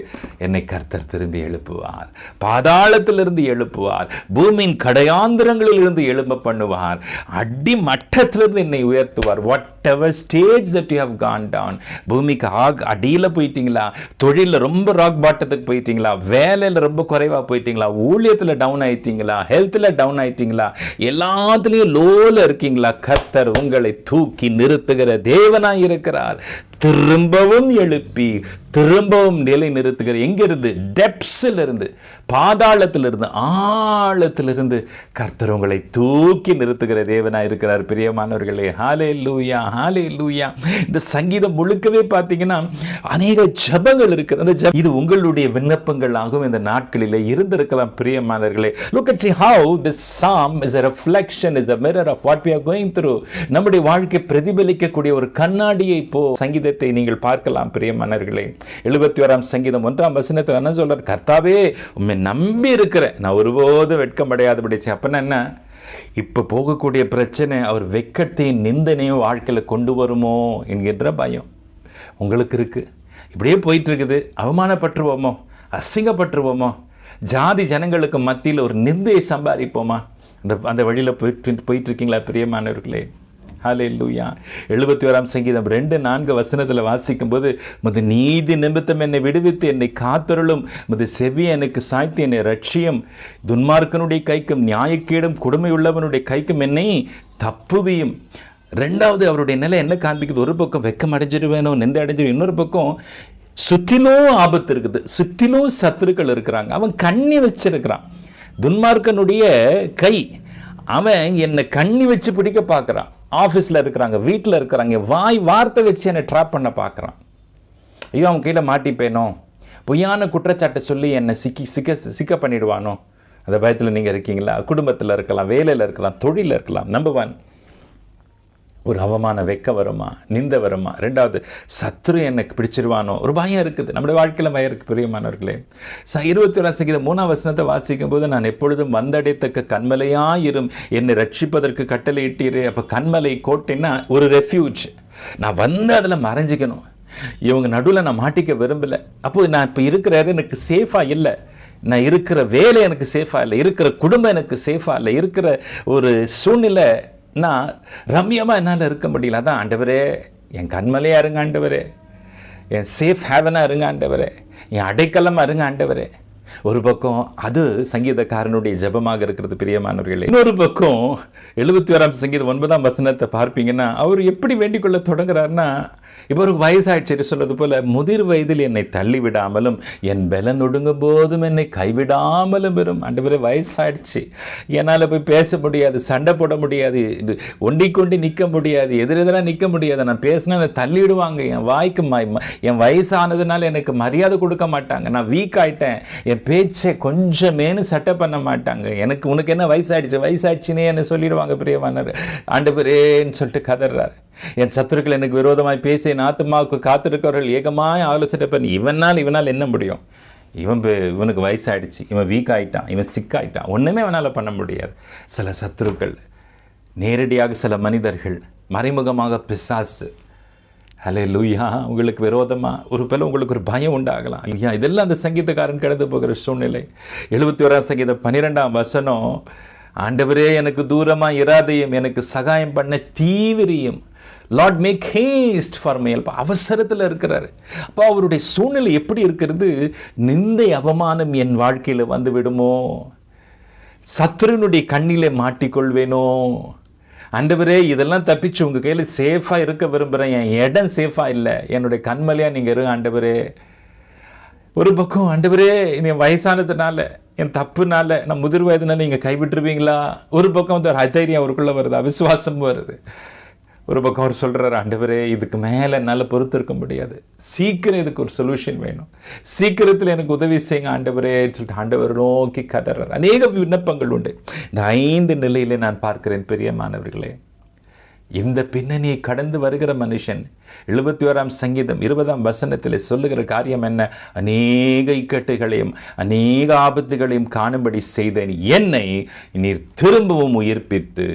என்னை கர்த்தர் திரும்பி எழுப்புவார், பாதாளத்திலிருந்து எழுப்புவார், பூமியின் கடையாந்திரங்களில் இருந்து எழும்ப பண்ணுவார், அடி மட்டத்திலிருந்து என்னை உயர்த்துவார். whatever stage that you have gone down, பூமிக்கு அடியில் போயிட்டீங்களா, தொழிலில் ரொம்ப ராக் பாட்டத்துக்கு போயிட்டீங்களா, வேலையில் ரொம்ப குறைவாக போயிட்டீங்களா, ஊழியத்தில் டவுன் ஆயிட்டீங்களா, ஹெல்த்தில் டவுன் ஆயிட்டீங்களா, எல்லாத்துலேயும் லோல இருக்கீங்களா, கர்த்தர் உங்களை தூக்கி நிறுத்துகிற தேவனாய் இருக்கிறார். திரும்பவும் எழுப்பி திரும்பவும் நிலை நிறுத்துகிற. எங்கிருந்து? டெப்ஸில் இருந்து, பாதாளத்திலிருந்து, ஆழத்திலிருந்து கர்த்தர் உங்களை தூக்கி நிறுத்துகிற தேவனாக இருக்கிறார். பிரியமானவர்களே, ஹல்லேலூயா, ஹல்லேலூயா. இந்த சங்கீதம் முழுக்கவே பார்த்தீங்கன்னா அநேக ஜெபங்கள் இருக்குது. இது உங்களுடைய விண்ணப்பங்களாகவும் இந்த நாட்களில் இருந்திருக்கலாம். பிரியமானவர்களே, look at how this psalm is a reflection, is a mirror of what we are going through. நம்முடைய வாழ்க்கை பிரதிபலிக்கக்கூடிய ஒரு கண்ணாடியை போ சங்கீதத்தை நீங்கள் பார்க்கலாம். பிரியமானவர்களே, 71 சங்கீதம் 1 என்ன சொல்றார்? கர்த்தாவே, உம்மை நம்பி இருக்கிறேன், நான் ஒருபோதும் வெட்கமடையாதபடி. அப்பனா என்ன? இப்ப போகக்கூடிய பிரச்சனை அவர் வெட்கத்தையும் நிந்தனையும் வாழ்க்கையில் கொண்டு வருமோ என்கின்ற பயம் உங்களுக்கு இருக்கு. இப்படியே போயிட்டு இருக்குது. அவமானப்பட்டுருவோமோ, அசிங்கப்பட்டுருவோமோ, ஜாதி ஜனங்களுக்கு மத்தியில் ஒரு நிந்தையை சம்பாதிப்போமா? அந்த வழியில் போயிட்டு இருக்கீங்களா பிரியமானவர்களே? ஹல்லேலூயா. 71 சங்கீதம் 2-4 வாசிக்கும் போது, முது நீதி நிமித்தம் என்னை விடுவித்து என்னை காத்தருளும், முது செவியை எனக்கு சாய்த்து என்னை ரட்சியும், துன்மார்க்கனுடைய கைக்கும் நியாயக்கேடும் கொடுமையுள்ளவனுடைய கைக்கும் என்னை தப்புவியும். ரெண்டாவது அவருடைய நிலை என்ன காண்பிக்குது? ஒரு பக்கம் வெக்கம் அடைஞ்சிடுவேனோ, நிந்தை அடைஞ்சிடும், இன்னொரு பக்கம் சுற்றிலும் ஆபத்து இருக்குது, சுற்றிலும் சத்துருக்கள் இருக்கிறாங்க, அவன் கண்ணி வச்சிருக்கிறான். துன்மார்க்கனுடைய கை, அவன் என்னை கண்ணி வச்சு பிடிக்க பார்க்குறான். ஆஃபீஸில் இருக்கிறாங்க, வீட்டில் இருக்கிறாங்க, வார்த்தை வச்சு என்னை ட்ராப் பண்ண பார்க்குறான். ஐயோ, அவன் கையில் மாட்டிப்பேனோ, பொய்யான குற்றச்சாட்டை சொல்லி என்னை சிக்க பண்ணிடுவானோ, அந்த பயத்தில் நீங்கள் இருக்கீங்களா? குடும்பத்தில் இருக்கலாம், வேலையில் இருக்கலாம், தொழிலில் இருக்கலாம். நம்பர் 1, ஒரு அவமான வெக்க வருமா, நிந்த வருமா? ரெண்டாவது, சத்ரு எனக்கு பிடிச்சிருவானோ, ஒரு பயம் இருக்குது. நம்முடைய வாழ்க்கையில் பயம் இருக்குது. பிரியமானவர்களே, 21 சங்கீதம் 3 வாசிக்கும் போது, நான் எப்பொழுதும் வந்தடைத்தக்க கண்மலையாயிரும், என்னை ரட்சிப்பதற்கு கட்டளை இட்டீரே. அப்போ கண்மலை கோட்டைன்னா ஒரு ரெஃப்யூஜ். நான் வந்து அதில் மறைஞ்சிக்கணும். இவங்க நடுவில் நான் மாட்டிக்க விரும்பலை. அப்போது நான் இப்போ இருக்கிற எனக்கு சேஃபாக இல்லை, நான் இருக்கிற வேலை எனக்கு சேஃபாக இல்லை, இருக்கிற குடும்பம் எனக்கு சேஃபாக இல்லை, இருக்கிற ஒரு சூழ்நிலை நான் ரம்யமாக என்னால் இருக்க முடியல. அதான் ஆண்டவரே, என் கண்மலையாக இருங்க ஆண்டவரே, என் சேஃப் ஹேவனாக இருங்க ஆண்டவரே, என் அடைக்கலமாக இருங்க ஆண்டவரே. ஒரு பக்கம் அது சங்கீதக்காரனுடைய ஜெபமாக இருக்கிறது. பிரியமானவர்களே, இன்னொரு பக்கம் 71 சங்கீதம் 9 பார்ப்பீங்கன்னா, அவர் எப்படி வேண்டிக் கொள்ள தொடங்குறாருன்னா, இப்போ ஒரு வயசாயிடுச்சு சொல்வது போல, முதிர் வயதில் என்னை தள்ளிவிடாமலும் என் பலன் ஒடுங்கும் போதும் என்னை கைவிடாமலும் வரும். ஆண்டவரே, வயசாயிடுச்சு, என்னால் போய் பேச முடியாது, சண்டை போட முடியாது, ஒண்டிக்கொண்டு நிற்க முடியாது, எதிரெதிராக நிற்க முடியாது. நான் பேசினா என்னை தள்ளிவிடுவாங்க. என் வாய்க்கு என் வயசானதுனால எனக்கு மரியாதை கொடுக்க மாட்டாங்க. நான் வீக் ஆகிட்டேன், என் பேச்சை கொஞ்சமேனு சட்டை பண்ண மாட்டாங்க. உனக்கு என்ன வயசாயிடுச்சுனே என்ன சொல்லிடுவாங்க. பிரியமானவர், ஆண்டவரேன்னு சொல்லிட்டு கதறாரு. என் சத்துருக்கள் எனக்கு விரோதமாய் பேசி என் ஆத்மாவுக்கு காத்திருக்கிறவர்கள் ஏகமாய் ஆலோசனை பண்ணி, இவனால் என்ன முடியும்? இவனுக்கு வயசாயிடுச்சு, இவன் வீக் ஆகிட்டான், இவன் சிக்காயிட்டான், ஒன்றுமே அவனால் பண்ண முடியாது. சில சத்துருக்கள் நேரடியாக, சில மனிதர்கள் மறைமுகமாக, பிசாசு, ஹல்லேலூயா, உங்களுக்கு விரோதமாக ஒரு பேர் உங்களுக்கு ஒரு பயம் உண்டாகலாம். ஐயா, இதெல்லாம் அந்த சங்கீதக்காரன் கடந்து போகிற சூழ்நிலை. 71 சங்கீதம் 12 ஆண்டவரே, எனக்கு தூரமாக இராதையும், எனக்கு சகாயம் பண்ண தீவிரியும். Lord make haste for me. அவசரத்தில் இருக்கிறாரு. அப்போ அவருடைய சூழ்நிலை எப்படி இருக்கிறது? நிந்தை அவமானம் என் வாழ்க்கையில் வந்து விடுமோ, சத்துருனுடைய கண்ணிலே மாட்டிக்கொள்வேனோ, ஆண்டவரே இதெல்லாம் தப்பிச்சு உங்கள் கையில் சேஃபாக இருக்க விரும்புகிறேன், என் இடம் சேஃபாக இல்லை, என்னுடைய கண்மலையாக நீங்கள் இருங்க ஆண்டவரே. ஒரு பக்கம் ஆண்டவரே, என் வயசானதுனால, என் தப்புனால, நான் முதிர் வயதுனால நீங்கள் கைவிட்டுருவீங்களா? ஒரு பக்கம் வந்து ஒரு அதைரியம் அவருக்குள்ளே வருது, அவிசுவாசம் வருது. ஒரு பக்கம் அவர் சொல்கிறார், ஆண்டவரே இதுக்கு மேலே என்னால் பொறுத்திருக்க முடியாது, சீக்கிரம் இதுக்கு ஒரு சொல்யூஷன் வேணும், சீக்கிரத்தில் எனக்கு உதவி செய்யுங்க ஆண்டவரே சொல்லிட்டு ஆண்டவர் நோக்கி கதறார். அநேக விண்ணப்பங்கள் உண்டு. இந்த 5 நிலையிலே நான் பார்க்கிறேன் பிரியமானவர்களே. இந்த பின்னணியை கடந்து வருகிற மனுஷன் 71ஆம் சங்கீதம் 20ஆம் வசனத்தில் சொல்லுகிற காரியம் என்ன? அநேக இக்கட்டுகளையும் அநேக ஆபத்துகளையும் காணும்படி செய்தேன், என்னை நீர் திரும்பவும் உயிர்ப்பித்து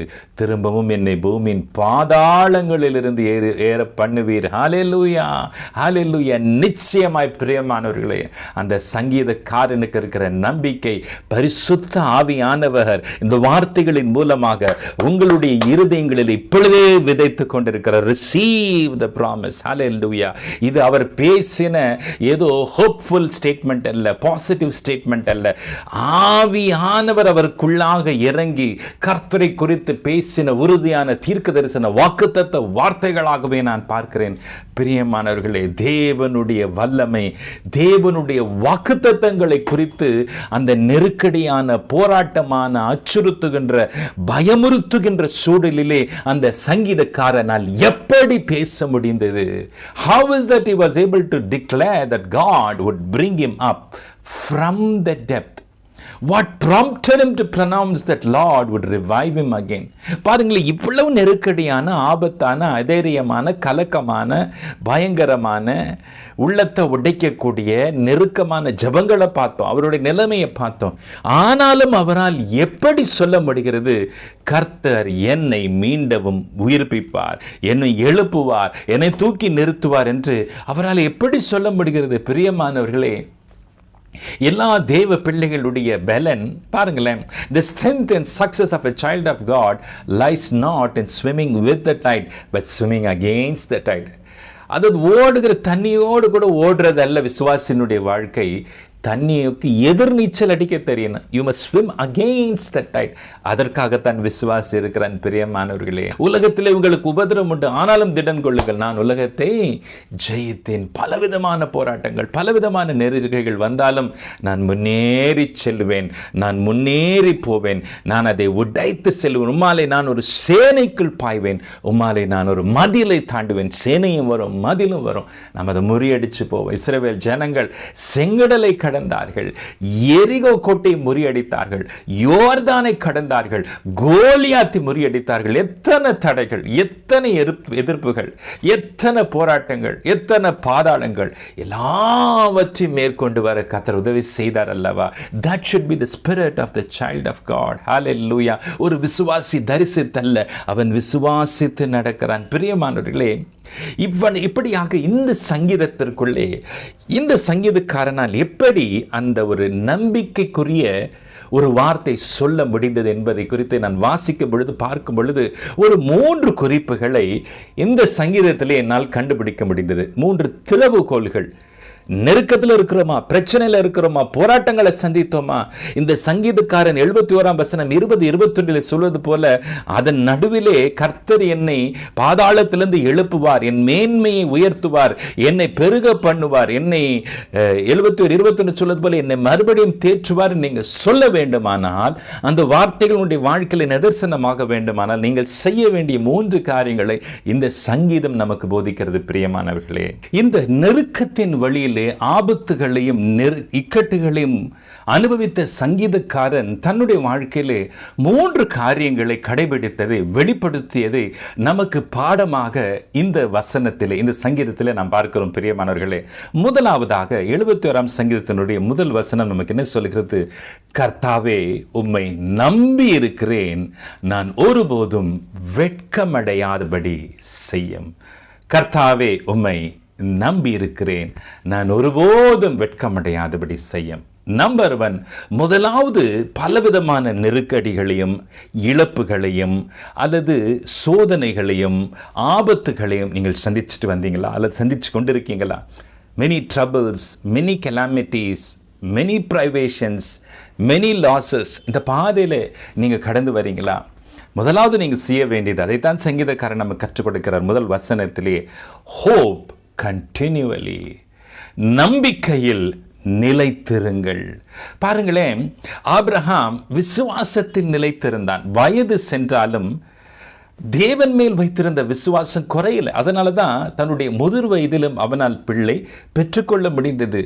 திரும்பவும் என்னை பூமியின் பாதாளங்களிலிருந்து ஏற பண்ணுவீர். ஹல்லேலூயா, ஹல்லேலூயா. நிச்சயமாய் பிரியமானவர்களே, அந்த சங்கீதக்காரனுக்கு இருக்கிற நம்பிக்கை பரிசுத்த ஆவியானவர் இந்த வார்த்தைகளின் மூலமாக உங்களுடைய இருதயங்களில் இப்பொழுதே விதைத்துக் கொண்டிருக்கிறார். Receive the promise. ஹல்லேலூயா. இது அவர் பேசின ஏதோ ஹோப்ஃபுல் ஸ்டேட்மெண்ட் அல்ல, பாசிட்டிவ் ஸ்டேட்மெண்ட் அல்ல. ஆவியானவர் அவருக்குள்ளாக இறங்கி கர்த்தரை குறித்து பேசின உறுதியான தீர்க்க தரிசன வாக்குத்தத்த வார்த்தைகளாகவே நான் பார்க்கிறேன். பிரியமானவர்களே, தேவனுடைய வல்லமை, தேவனுடைய வாக்குத்தத்தங்களை குறித்து அந்த நெருக்கடியான போராட்டமான அச்சுறுத்துகின்ற பயமுறுத்துகின்ற சூழலிலே அந்த சங்கீதக்காரனால் எப்படி பேச முடிந்தது? How is that he was able to declare that God would bring him up from the depth? What prompted him to pronounce that Lord would revive him again? பாருங்களேன், இவ்வளவு நெருக்கடியான, ஆபத்தான, அதைரியமான, கலக்கமான, பயங்கரமான, உள்ளத்தை உடைக்கக்கூடிய நெருக்கமான ஜபங்களை பார்த்தோம், அவருடைய நிலைமையை பார்த்தோம். ஆனாலும் அவரால் எப்படி சொல்ல முடிகிறது, கர்த்தர் என்னை மீண்டவும் உயிர்ப்பிப்பார், என்னை எழுப்புவார், என்னை தூக்கி நிறுத்துவார் என்று அவரால் எப்படி சொல்ல முடிகிறது? பிரியமானவர்களே, எல்லா தேவ பிள்ளைகளுடைய பலன் பாருங்களேன். The strength and success of a child of God lies not in swimming with the tide but swimming against the tide. அது ஓடுகிற தண்ணியோடு கூட ஓடுறது அல்ல. விசுவாசினுடைய வாழ்க்கை தண்ணிக்கு எதிர் நீச்சல் அடிக்க தெரியணும். You must swim against the tide. அதற்காகத்தான் விசுவாசி இருக்கிறான். பிரியமானவர்களே, உலகத்தில் உங்களுக்கு உபத்திரம் உண்டு, ஆனாலும் திடன் கொள்ளுங்கள், நான் உலகத்தை ஜெயித்தேன். பலவிதமான போராட்டங்கள், பலவிதமான நெருக்கடிகள் வந்தாலும் நான் முன்னேறி செல்வேன், நான் முன்னேறி போவேன், நான் அதை உடைத்து செல்வேன். உம்மாலே நான் ஒரு சேனைக்குள் பாய்வேன், உம்மாலே நான் ஒரு மதிலை தாண்டுவேன். சேனையும் வரும், மதிலும் வரும், நாம் அதை முறியடிச்சு போவோம். இஸ்ரவேல் ஜனங்கள் செங்கடலை கடந்தார்கள், எரிகோ கோட்டை முறியடித்தார்கள், யோர்தானை கடந்தார்கள், கோலியாத்தை முறியடித்தார்கள். எத்தனை தடைகள், எத்தனை எதிர்ப்புகள், எத்தனை போராட்டங்கள், எத்தனை பாதாளங்கள், எல்லாவற்றையும் மேற்கொண்டு வர கர்த்தர் உதவி செய்தார் அல்லவா? That should be the spirit of the child of God. Hallelujah. ஒரு விசுவாசி தரிசித்தல்ல, அவன் விசுவாசித்து நடக்கிறான். பிரியமானவர்களே, இப்படியாக இந்த சங்கீதத்திற்குள்ளே இந்த சங்கீதக்காரனால் எப்படி அந்த ஒரு நம்பிக்கைக்குரிய ஒரு வார்த்தை சொல்ல முடிந்தது என்பதை குறித்து நான் வாசிக்கும் பொழுது, பார்க்கும் பொழுது ஒரு 3 குறிப்புகளை இந்த சங்கீதத்திலே என்னால் கண்டுபிடிக்க முடிந்தது. 3 திறவுகோல்கள். நெருக்கத்தில் இருக்கிறோமா, பிரச்சனையில் இருக்கிறோமா, போராட்டங்களை சந்தித்தோமா, இந்த சங்கீதக்காரன் 71ஆம் வசனம் 20-21 சொல்வது போல அதன் நடுவிலே கர்த்தர் என்னை பாதாளத்திலிருந்து எழுப்புவார், என் மேன்மையை உயர்த்துவார், என்னை பெருக பண்ணுவார், என்னை 71-21 சொல்வது போல என்னை மறுபடியும் தேற்றுவார் நீங்கள் சொல்ல வேண்டுமானால், அந்த வார்த்தைகள் உங்களுடைய வாழ்க்கையில் நிதர்சனமாக வேண்டுமானால் நீங்கள் செய்ய வேண்டிய 3 காரியங்களை இந்த சங்கீதம் நமக்கு போதிக்கிறது. பிரியமானவர்களே, இந்த நெருக்கத்தின் வழியில் ஆபத்துகளையும் இக்கட்டுகளையும் அனுபவித்த சங்கீதக்காரன் தன்னுடைய வாழ்க்கையிலே 3 காரியங்களை கடைபிடித்ததை, வெளிப்படுத்தியதை நமக்கு பாடமாக இந்த வசனத்திலே, இந்த சங்கீதத்திலே நாம் பார்க்கிறோம். பிரியமானவர்களே, முதலாவதாக 71ஆம் சங்கீதத்தினுடைய முதல் வசனம் நமக்கு என்ன சொல்கிறது? கர்த்தாவே, உம்மை நம்பி இருக்கிறேன், நான் ஒருபோதும் வெட்கமடையாதபடி செய்யும். கர்த்தாவே, உம்மை நம்பி இருக்கிறேன், நான் ஒருபோதும் வெட்கமடையாதபடி செய்யும். நம்பர் 1, முதலாவது பலவிதமான நெருக்கடிகளையும் இழப்புகளையும் அல்லது சோதனைகளையும் ஆபத்துகளையும் நீங்கள் சந்திச்சுட்டு வந்தீங்களா அல்லது சந்திச்சு கொண்டிருக்கீங்களா? Many troubles, many calamities, many privations, many losses. இந்த பாதையில் நீங்கள் கடந்து வரீங்களா? முதலாவது நீங்கள் செய்ய வேண்டியது, அதைத்தான் சங்கீதக்காரன் நமக்கு கற்றுக் கொடுக்கிறார் முதல் வசனத்திலே. ஹோப் கண்டினியூவலி, நம்பிக்கையில் நிலைத்திருங்கள். பாருங்களேன், ஆபிரகாம் விசுவாசத்தில் நிலைத்திருந்தான். வயது சென்றாலும் தேவன் மேல் வைத்திருந்த விசுவாசம் குறையல. அதனால தான் தன்னுடைய முதிர் வயதிலும் அவனால் பிள்ளை பெற்றுக்கொள்ள முடிந்தது.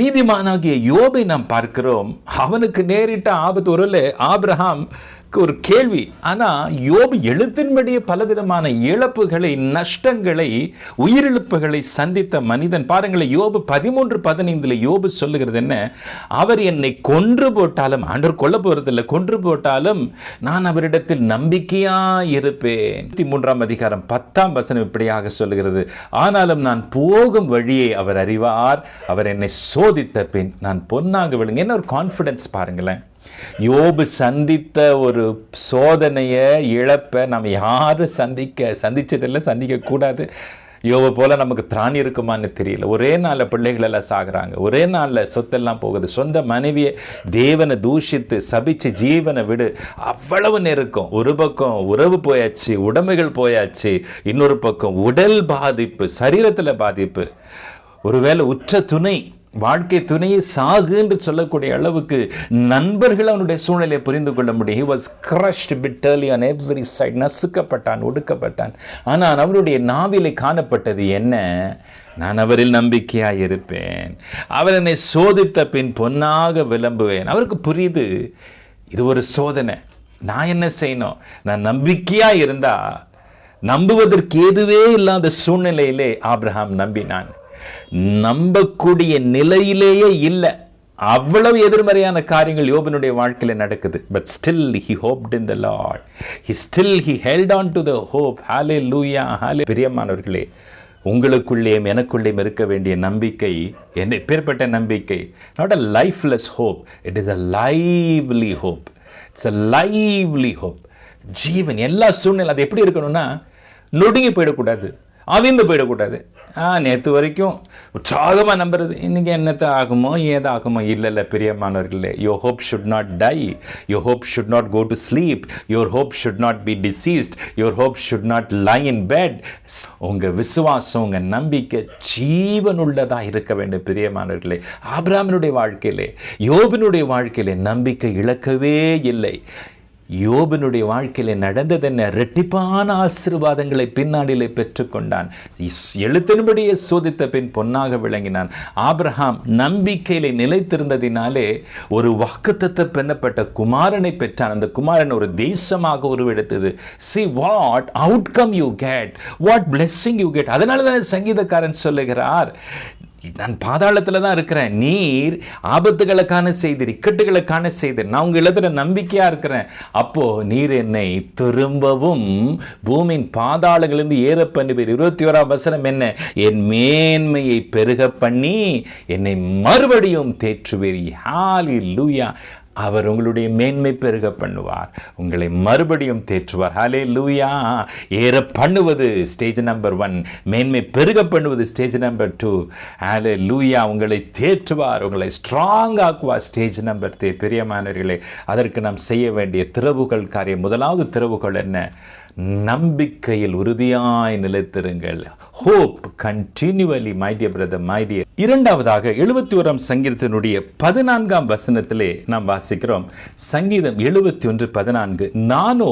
நீதிமானாகிய யோபை நாம் பார்க்கிறோம். அவனுக்கு நேரிட்ட ஆபத்து ஒருவேளை ஆபிரகாம் ஒரு கேள்வி. ஆனால் யோபு எழுத்தின்படியே பலவிதமான இழப்புகளை, நஷ்டங்களை, உயிரிழப்புகளை சந்தித்த மனிதன். பாருங்களேன், யோபு 13:15 யோபு சொல்லுகிறது என்ன? அவர் என்னை கொன்று போட்டாலும், ஆண்டவர் கொல்ல போறதில்லை, கொன்று போட்டாலும் நான் அவரிடத்தில் நம்பிக்கையாயிருப்பேன். 3ஆம் அதிகாரம் 10ஆம் வசனம் இப்படியாக சொல்லுகிறது, ஆனாலும் நான் போகும் வழியை அவர் அறிவார், அவர் என்னை சோதித்த பின் நான் பொன்னாக விழுங்க. என்ன ஒரு கான்ஃபிடன்ஸ் பாருங்களேன். யோபு சந்தித்த ஒரு சோதனையை, இழப்பை நம்ம யாரும் சந்திச்சதில்லை, சந்திக்கக்கூடாது. யோபு போல நமக்கு திராணி இருக்குமான்னு தெரியல. ஒரே நாளில் பிள்ளைகள் எல்லாம் சாகுறாங்க, ஒரே நாளில் சொத்தெல்லாம் போகுது, சொந்த மனைவியை தேவனை தூஷித்து சபிச்சு ஜீவனை விடு, அவ்வளவு நெருக்கம். ஒரு பக்கம் உறவு போயாச்சு, உடைமைகள் போயாச்சு, இன்னொரு பக்கம் உடல் பாதிப்பு, சரீரத்தில் பாதிப்பு, ஒருவேளை உற்ற துணை, வாழ்க்கை துணையை சாகு என்று சொல்லக்கூடிய அளவுக்கு நண்பர்கள் அவனுடைய சூழ்நிலையை புரிந்து கொள்ள முடியும். He was crushed bitterly on every side. நசுக்கப்பட்டான், ஒடுக்கப்பட்டான். ஆனால் அவருடைய நாவிலே காணப்பட்டது என்ன? நான் அவரில் நம்பிக்கையாக இருப்பேன், அவர் என்னை சோதித்த பின் பொன்னாக விளம்புவேன். அவருக்கு புரியுது, இது ஒரு சோதனை, நான் என்ன செய்யணும்? நான் நம்பிக்கையாக இருந்தா, நம்புவதற்கு எதுவே இல்லாத சூழ்நிலையிலே ஆபிரகாம் நம்பினான். நம்பக்கூடிய நிலையிலேயே இல்லை, அவ்வளவு எதிர்மறையான காரியங்கள் யோபனுடைய வாழ்க்கையில் நடக்குது. But still he hoped in the Lord. He held on to the hope. Hallelujah, hallelujah. பிரியமானவர்களே, உங்களுக்குள்ளேயும் எனக்குள்ளேயும் இருக்க வேண்டிய நம்பிக்கை என்ன பேர்பட்ட நம்பிக்கை? not a lifeless hope, it is a lively hope. It's a lively hope. ஜீவன் எல்லா சூழ்நிலை அது எப்படி இருக்கணும்னா, நொடுங்கி போயிடக்கூடாது, அவிந்து போயிடக்கூடாது. நேற்று வரைக்கும் உற்சாகமாக நம்புறது, இன்றைக்கி என்னத்தை ஆகுமோ ஏதாகுமோ. இல்லை பிரியமானவர்களே, your hope should not die, your hope should not go to sleep, your hope should not be deceased, your hope should not lie in bed. உங்கள் விசுவாசம், உங்கள் நம்பிக்கை ஜீவனுள்ளதாக இருக்க வேண்டும் பிரியமானவர்களே. ஆபிரகாமினுடைய வாழ்க்கையிலே, யோபினுடைய வாழ்க்கையிலே நம்பிக்கை இழக்கவே இல்லை. யோபனுடைய வாழ்க்கையிலே நடந்தது என்ன? இரட்டிப்பான ஆசீர்வாதங்களை பின்னாடிலே பெற்றுக்கொண்டான். எழுத்தின்படியே சோதித்த பின் பொன்னாக விளங்கினான். ஆபிரகாம் நம்பிக்கையிலே நிலைத்திருந்ததினாலே ஒரு வாக்குத்தத்தம் பண்ணப்பட்ட குமாரனை பெற்றான். அந்த குமாரன் ஒரு தேசமாக உருவெடுத்தது. See what outcome you get, what blessing you get. அதனால தான் சங்கீதக்காரன் சொல்லுகிறார், நான் பாதாளத்தில் தான் இருக்கிறேன், நீர் ஆபத்துகளை காண செய்தீர், இக்கட்டுகளை காண செய்தீர், நான் உங்கள் இடத்துல நம்பிக்கையாக இருக்கிறேன். அப்போ நீர் என்னை திரும்பவும் பூமியின் பாதாளங்களிலிருந்து ஏற பண்ணுவீர். 21ஆம் வசனம் என்ன? என் மேன்மையை பெருக பண்ணி என்னை மறுபடியும் தேற்றுவீர். ஹல்லேலூயா. அவர் உங்களுடைய மேன்மை பெருக பண்ணுவார், உங்களை மறுபடியும் தேற்றுவார். ஹல்லேலூயா. ஏற பண்ணுவது ஸ்டேஜ் நம்பர் 1, மேன்மை பெருக பண்ணுவது ஸ்டேஜ் நம்பர் 2. ஹல்லேலூயா. உங்களை தேற்றுவார், உங்களை ஸ்ட்ராங் ஆக்குவார் ஸ்டேஜ் நம்பர் 3. பிரியமானவர்களே, அதற்கு நாம் செய்ய வேண்டிய திறவுகள் காரியம். முதலாவது திறவுகள் என்ன? நம்பிக்கையில் உறுதியாய் நிலைத்திருங்கள். hope continually, my dear brother, my dear. இரண்டாவதாக 71ஆம் சங்கீதத்தினுடைய 14ஆம் வசனத்திலே நாம் வாசிக்கிறோம். சங்கீதம் 71:14, நானோ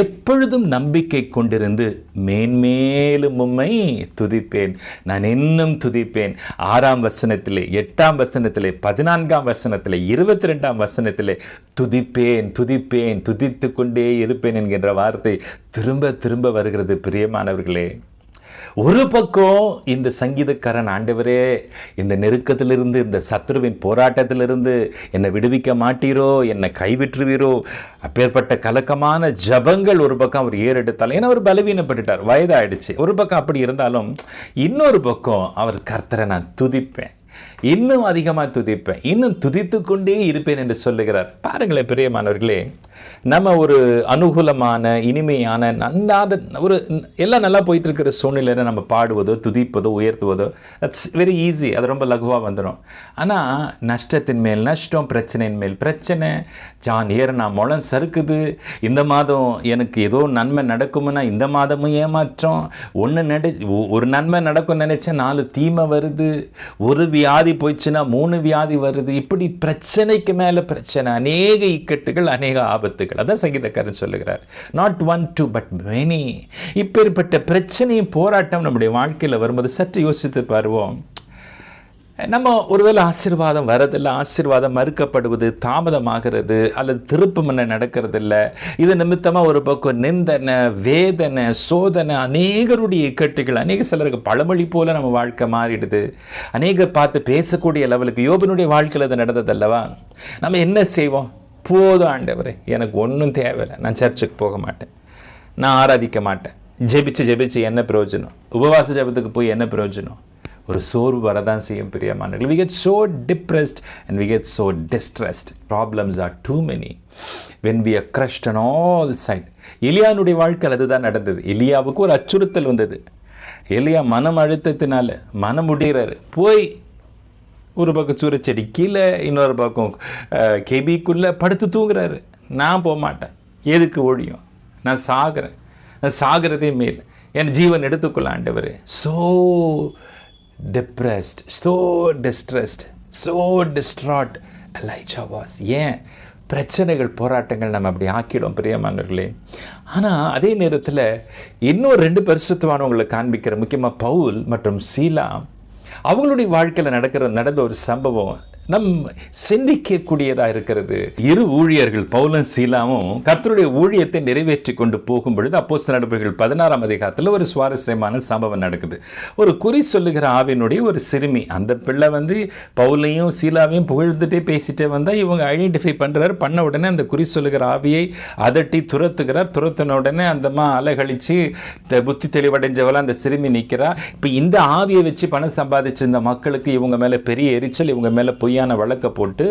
எப்பொழுதும் நம்பிக்கை கொண்டிருந்து மேன்மேலும் உம்மை துதிப்பேன், நான் இன்னும் துதிப்பேன். 6ஆம் வசனத்திலே, 8ஆம் வசனத்திலே, 14ஆம் வசனத்திலே, 22ஆம் வசனத்திலே துதிப்பேன் துதிப்பேன் துதித்து கொண்டே இருப்பேன் என்கின்ற வார்த்தை திரும்ப திரும்ப வருகிறது. பிரியமானவர்களே, ஒரு பக்கம் இந்த சங்கீதக்காரன், ஆண்டவரே இந்த நெருக்கத்திலிருந்து, இந்த சத்துருவின் போராட்டத்திலிருந்து என்னை விடுவிக்க மாட்டீரோ, என்னை கைவிற்றுவீரோ, அப்பேற்பட்ட கலக்கமான ஜபங்கள் ஒரு பக்கம் அவர் ஏறெடுத்தாலும், ஏன்னா அவர் பலவீனப்பட்டுட்டார், வயதாயிடுச்சு. ஒரு பக்கம் அப்படி இருந்தாலும், இன்னொரு பக்கம் அவர் கர்த்தரை நான் துதிப்பேன், இன்னும் அதிகமாக துதிப்பேன், இன்னும் துதித்து கொண்டே இருப்பேன் என்று சொல்லுகிறார். பாருங்களேன் பிரியமானவர்களே, நம்ம ஒரு அனுகூலமான, இனிமையான, நல்லாத ஒரு எல்லாம் நல்லா போயிட்டு இருக்கிற சூழ்நிலையில் நம்ம பாடுவதோ, துதிப்பதோ, உயர்த்துவதோ, தட்ஸ் வெரி ஈஸி, அது ரொம்ப லகுவாக வந்துடும். ஆனால் நஷ்டத்தின் மேல் நஷ்டம், பிரச்சனையின் மேல் பிரச்சனை, ஜான் ஏறனா முளம் சறுக்குது, இந்த மாதம் எனக்கு ஏதோ நன்மை நடக்கும்னா இந்த மாதமும் ஏமாற்றம், ஒரு நன்மை நடக்கும்னு நினச்சா 4 தீமை வருது, ஒரு வியாதி போயிடுச்சுன்னா 3 வியாதி வருது. இப்படி பிரச்சனைக்கு மேலே பிரச்சனை, அநேக இக்கட்டுகள், அநேக ஆபத்துகள். அதான் சங்கீதக்காரன் சொல்லுகிறார், நாட் 1 2 பட் மெனி. இப்பேற்பட்ட பிரச்சனையும் போராட்டம் நம்முடைய வாழ்க்கையில் வரும்போது சற்று யோசித்து பாருவோம். நம்ம ஒருவேளை ஆசீர்வாதம் வரதில்லை, ஆசீர்வாதம் மறுக்கப்படுவது, தாமதமாகிறது, அல்லது திருப்பமனை நடக்கிறதில்ல. இது நிமித்தமாக ஒரு பக்கம் நிந்தனை, வேதனை, சோதனை, அநேகருடைய இக்கட்டுகள், அநேக சிலருக்கு பழமொழி போல நம்ம வாழ்க்கை மாறிடுது. அநேகர் பார்த்து பேசக்கூடிய லெவலுக்கு யோபினுடைய வாழ்க்கையில் அது நடந்ததல்லவா? நம்ம என்ன செய்வோம்? போதும் ஆண்டவரே, எனக்கு ஒன்றும் தேவையில்லை, நான் சர்ச்சுக்கு போக மாட்டேன், நான் ஆராதிக்க மாட்டேன், ஜெபிச்சு என்ன பிரயோஜனம், உபவாச ஜெபத்துக்கு போய் என்ன பிரயோஜனம்? ஒரு சோர்வு வரதான் செய்யும் பிரியமானவர்களே. We get so depressed and we get so distressed. Problems are too many when we are crushed on all sides. எலியானுடைய வாழ்க்கையில் அதுதான் நடந்தது. எலியாவுக்கு ஒரு அச்சுறுத்தல் வந்தது. எலியா மனம் அழுத்தத்தினால மனம் முடிகிறாரு. போய் ஒரு பக்கம் சூரச்செடி கீழே, இன்னொரு பக்கம் கெபிக்குள்ளே படுத்து தூங்குறாரு. நான் போக மாட்டேன், எதுக்கு ஒழியும், நான் சாகிறதே மேல், என் ஜீவன் எடுத்துக்கொள்ள ஆண்டவரே. So depressed, so distressed, so distraught Elijah was. ஏன் பிரச்சனைகள், போராட்டங்கள் நம்ம அப்படி ஆக்கிடும் பிரியமானவர்களே. ஆனால் அதே நேரத்தில் இன்னும் 2 பரிசுத்தவானவங்களை காண்பிக்கிற, முக்கியமாக பவுல் மற்றும் சீலா, அவங்களுடைய வாழ்க்கையில் நடந்த ஒரு சம்பவம் சிந்திக்கக்கூடியதாக இருக்கிறது. 2 ஊழியர்கள் பவுலும் சீலாவும் கர்த்தருடைய ஊழியத்தை நிறைவேற்றி கொண்டு போகும் பொழுது அப்போஸ்தலர் நடபடிகள் 16ஆம் அதிகாரத்தில் ஒரு சுவாரஸ்யமான சம்பவம் நடக்குது. ஒரு குறி சொல்லுகிற ஆவியினுடைய ஒரு சிறுமி, அந்த பிள்ளை பவுலையும் சீலாவையும் புகழ்ந்துட்டே பேசிட்டே வந்தால் இவங்க ஐடென்டிஃபை பண்ணுறாரு. பண்ண உடனே அந்த குறி சொல்லுகிற ஆவியை அதட்டி துரத்துகிறார். துரத்தின உடனே அந்தம்மா அலைகழிச்சு புத்தி தெளிவடைஞ்சவளாக அந்த சிறுமி நிற்கிறா. இப்போ இந்த ஆவியை வச்சு பணம் சம்பாதிச்சிருந்த மக்களுக்கு இவங்க மேலே பெரிய எரிச்சல், இவங்க மேலே பொய்யான வழக்க போட்டு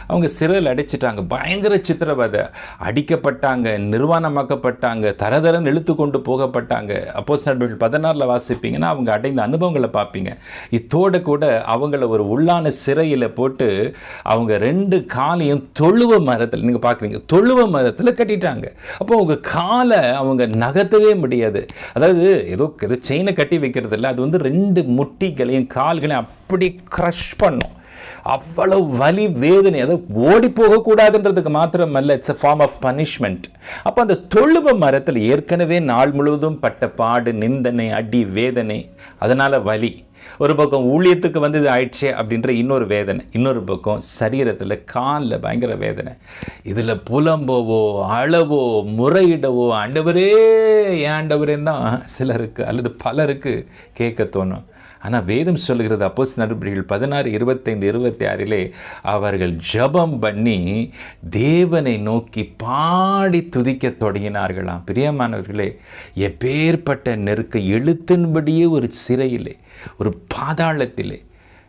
அவங்க சிறையில் அடைச்சிட்டாங்க. பயங்கர சித்திரவதை, அடிக்கப்பட்டாங்க, நிர்வாணமாக்கப்பட்டாங்க, தரதரன் இழுத்து கொண்டு போகப்பட்டாங்க. அப்போஸ்தலர் நடபடிகள் 16 வாசிப்பீங்கன்னா அவங்க அடைந்த அனுபவங்களை பார்ப்பீங்க. இத்தோடு கூட அவங்கள ஒரு உள்ளான சிறையில் போட்டு அவங்க 2 காலையும் தொழுவ மரத்தில், நீங்கள் பார்க்குறீங்க, தொழுவ மரத்தில் கட்டிட்டாங்க. அப்போ அவங்க காலை அவங்க நகர்த்தவே முடியாது. அதாவது ஏதோ செயினை கட்டி வைக்கிறது இல்லை, அது 2 முட்டிகளையும் கால்களையும் அப்படி க்ரஷ் பண்ணும். அவ்வளவு வலி, வேதனை. அதை ஓடி போகக்கூடாதுன்றதுக்கு மாத்திரம் அல்ல, it's a form of punishment. அப்போ அந்த தொழுவ மரத்தில் ஏற்கனவே நாள் முழுவதும் பட்ட பாடு, நிந்தனை, அடி, வேதனை, அதனால வலி. ஒரு பக்கம் ஊழியத்துக்கு இது ஆயிடுச்சே அப்படின்ற இன்னொரு வேதனை, இன்னொரு பக்கம் சரீரத்தில் காலில் பயங்கர வேதனை. இதில் புலம்போவோ, அழவோ, முறையிடவோ, ஆண்டவரே ஆண்டவரேன்னு தான் சிலருக்கு அல்லது பலருக்கு கேட்க தோணும். ஆனால் வேதம் சொல்லுகிறது, அப்போஸ்தலர் நடபடிகள் 16, 25, 26 அவர்கள் ஜெபம் பண்ணி தேவனை நோக்கி பாடி துதிக்க தொடங்கினார்களாம். பிரியமானவர்களே, எப்பேற்பட்ட நெருக்க, எழுத்தின்படியே ஒரு சிறையிலே, ஒரு பாதாளத்திலே,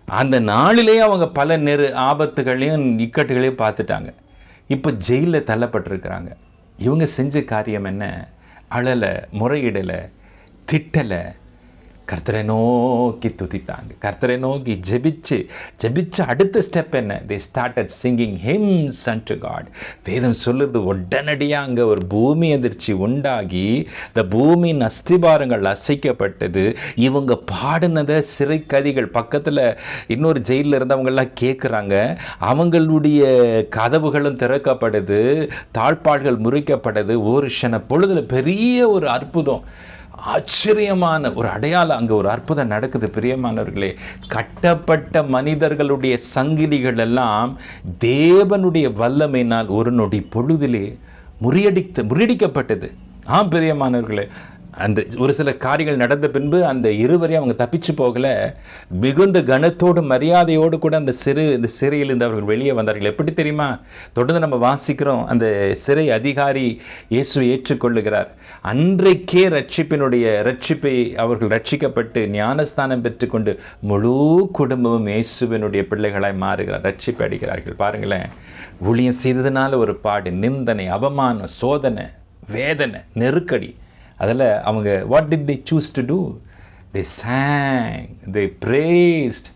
அந்த நாளிலே அவங்க பல ஆபத்துகளையும் இக்கட்டுகளையும் பார்த்துட்டாங்க. இப்போ ஜெயிலில் தள்ளப்பட்டிருக்கிறாங்க. இவங்க செஞ்ச காரியம் என்ன? அழலை, முறையிடலை, திட்டலை, கர்த்தரை நோக்கி துதித்தாங்க. கர்த்தரை நோக்கி ஜெபிச்சு அடுத்த ஸ்டெப் என்ன? they started singing hymns unto God. வேதம் சொல்லுறது, உடனடியாக அங்கே ஒரு பூமி அதிர்ச்சி உண்டாகி இந்த பூமியின் அஸ்திபாரங்கள் அசைக்கப்பட்டது. இவங்க பாடினதை சிறைக்கதிகள் பக்கத்தில் இன்னொரு ஜெயிலில் இருந்தவங்கெல்லாம் கேட்குறாங்க. அவங்களுடைய கதவுகளும் திறக்கப்படுது, தாழ்பாள்கள் முறிக்கப்படுது. ஒரு க்ஷண பொழுதுல பெரிய ஒரு அற்புதம், ஆச்சரியமான ஒரு அடையாளம், அங்கே ஒரு அற்புதம் நடக்குது. பிரியமானவர்களே, கட்டப்பட்ட மனிதர்களுடைய சங்கிலிகள் எல்லாம் தேவனுடைய வல்லமையினால் ஒரு நொடி பொழுதிலே முறியடிக்கப்பட்டது. பிரியமானவர்களே, அந்த ஒரு சில காரியங்கள் நடந்த பின்பு அந்த இருவரையும் அவங்க தப்பிச்சு போகலை. மிகுந்த கனத்தோடு மரியாதையோடு கூட அந்த சிறையிலிருந்து அவர்கள் வெளியே வந்தார்கள். எப்படி தெரியுமா? தொடர்ந்து நம்ம வாசிக்கிறோம், அந்த சிறை அதிகாரி இயேசுவை ஏற்றுக்கொள்ளுகிறார். அன்றைக்கே ரட்சிப்பை அவர்கள் ரட்சிக்கப்பட்டு ஞானஸ்தானம் பெற்றுக்கொண்டு முழு குடும்பமும் இயேசுவினுடைய பிள்ளைகளாய் மாறுகிறார், ரட்சிப்பை அடைகிறார்கள். பாருங்களேன், ஊழியம் செய்ததுனால ஒரு பாடு, நிந்தனை, அவமானம், சோதனை, வேதனை, நெருக்கடி. அதில் அவங்க what did they choose to do? They sang, they praised,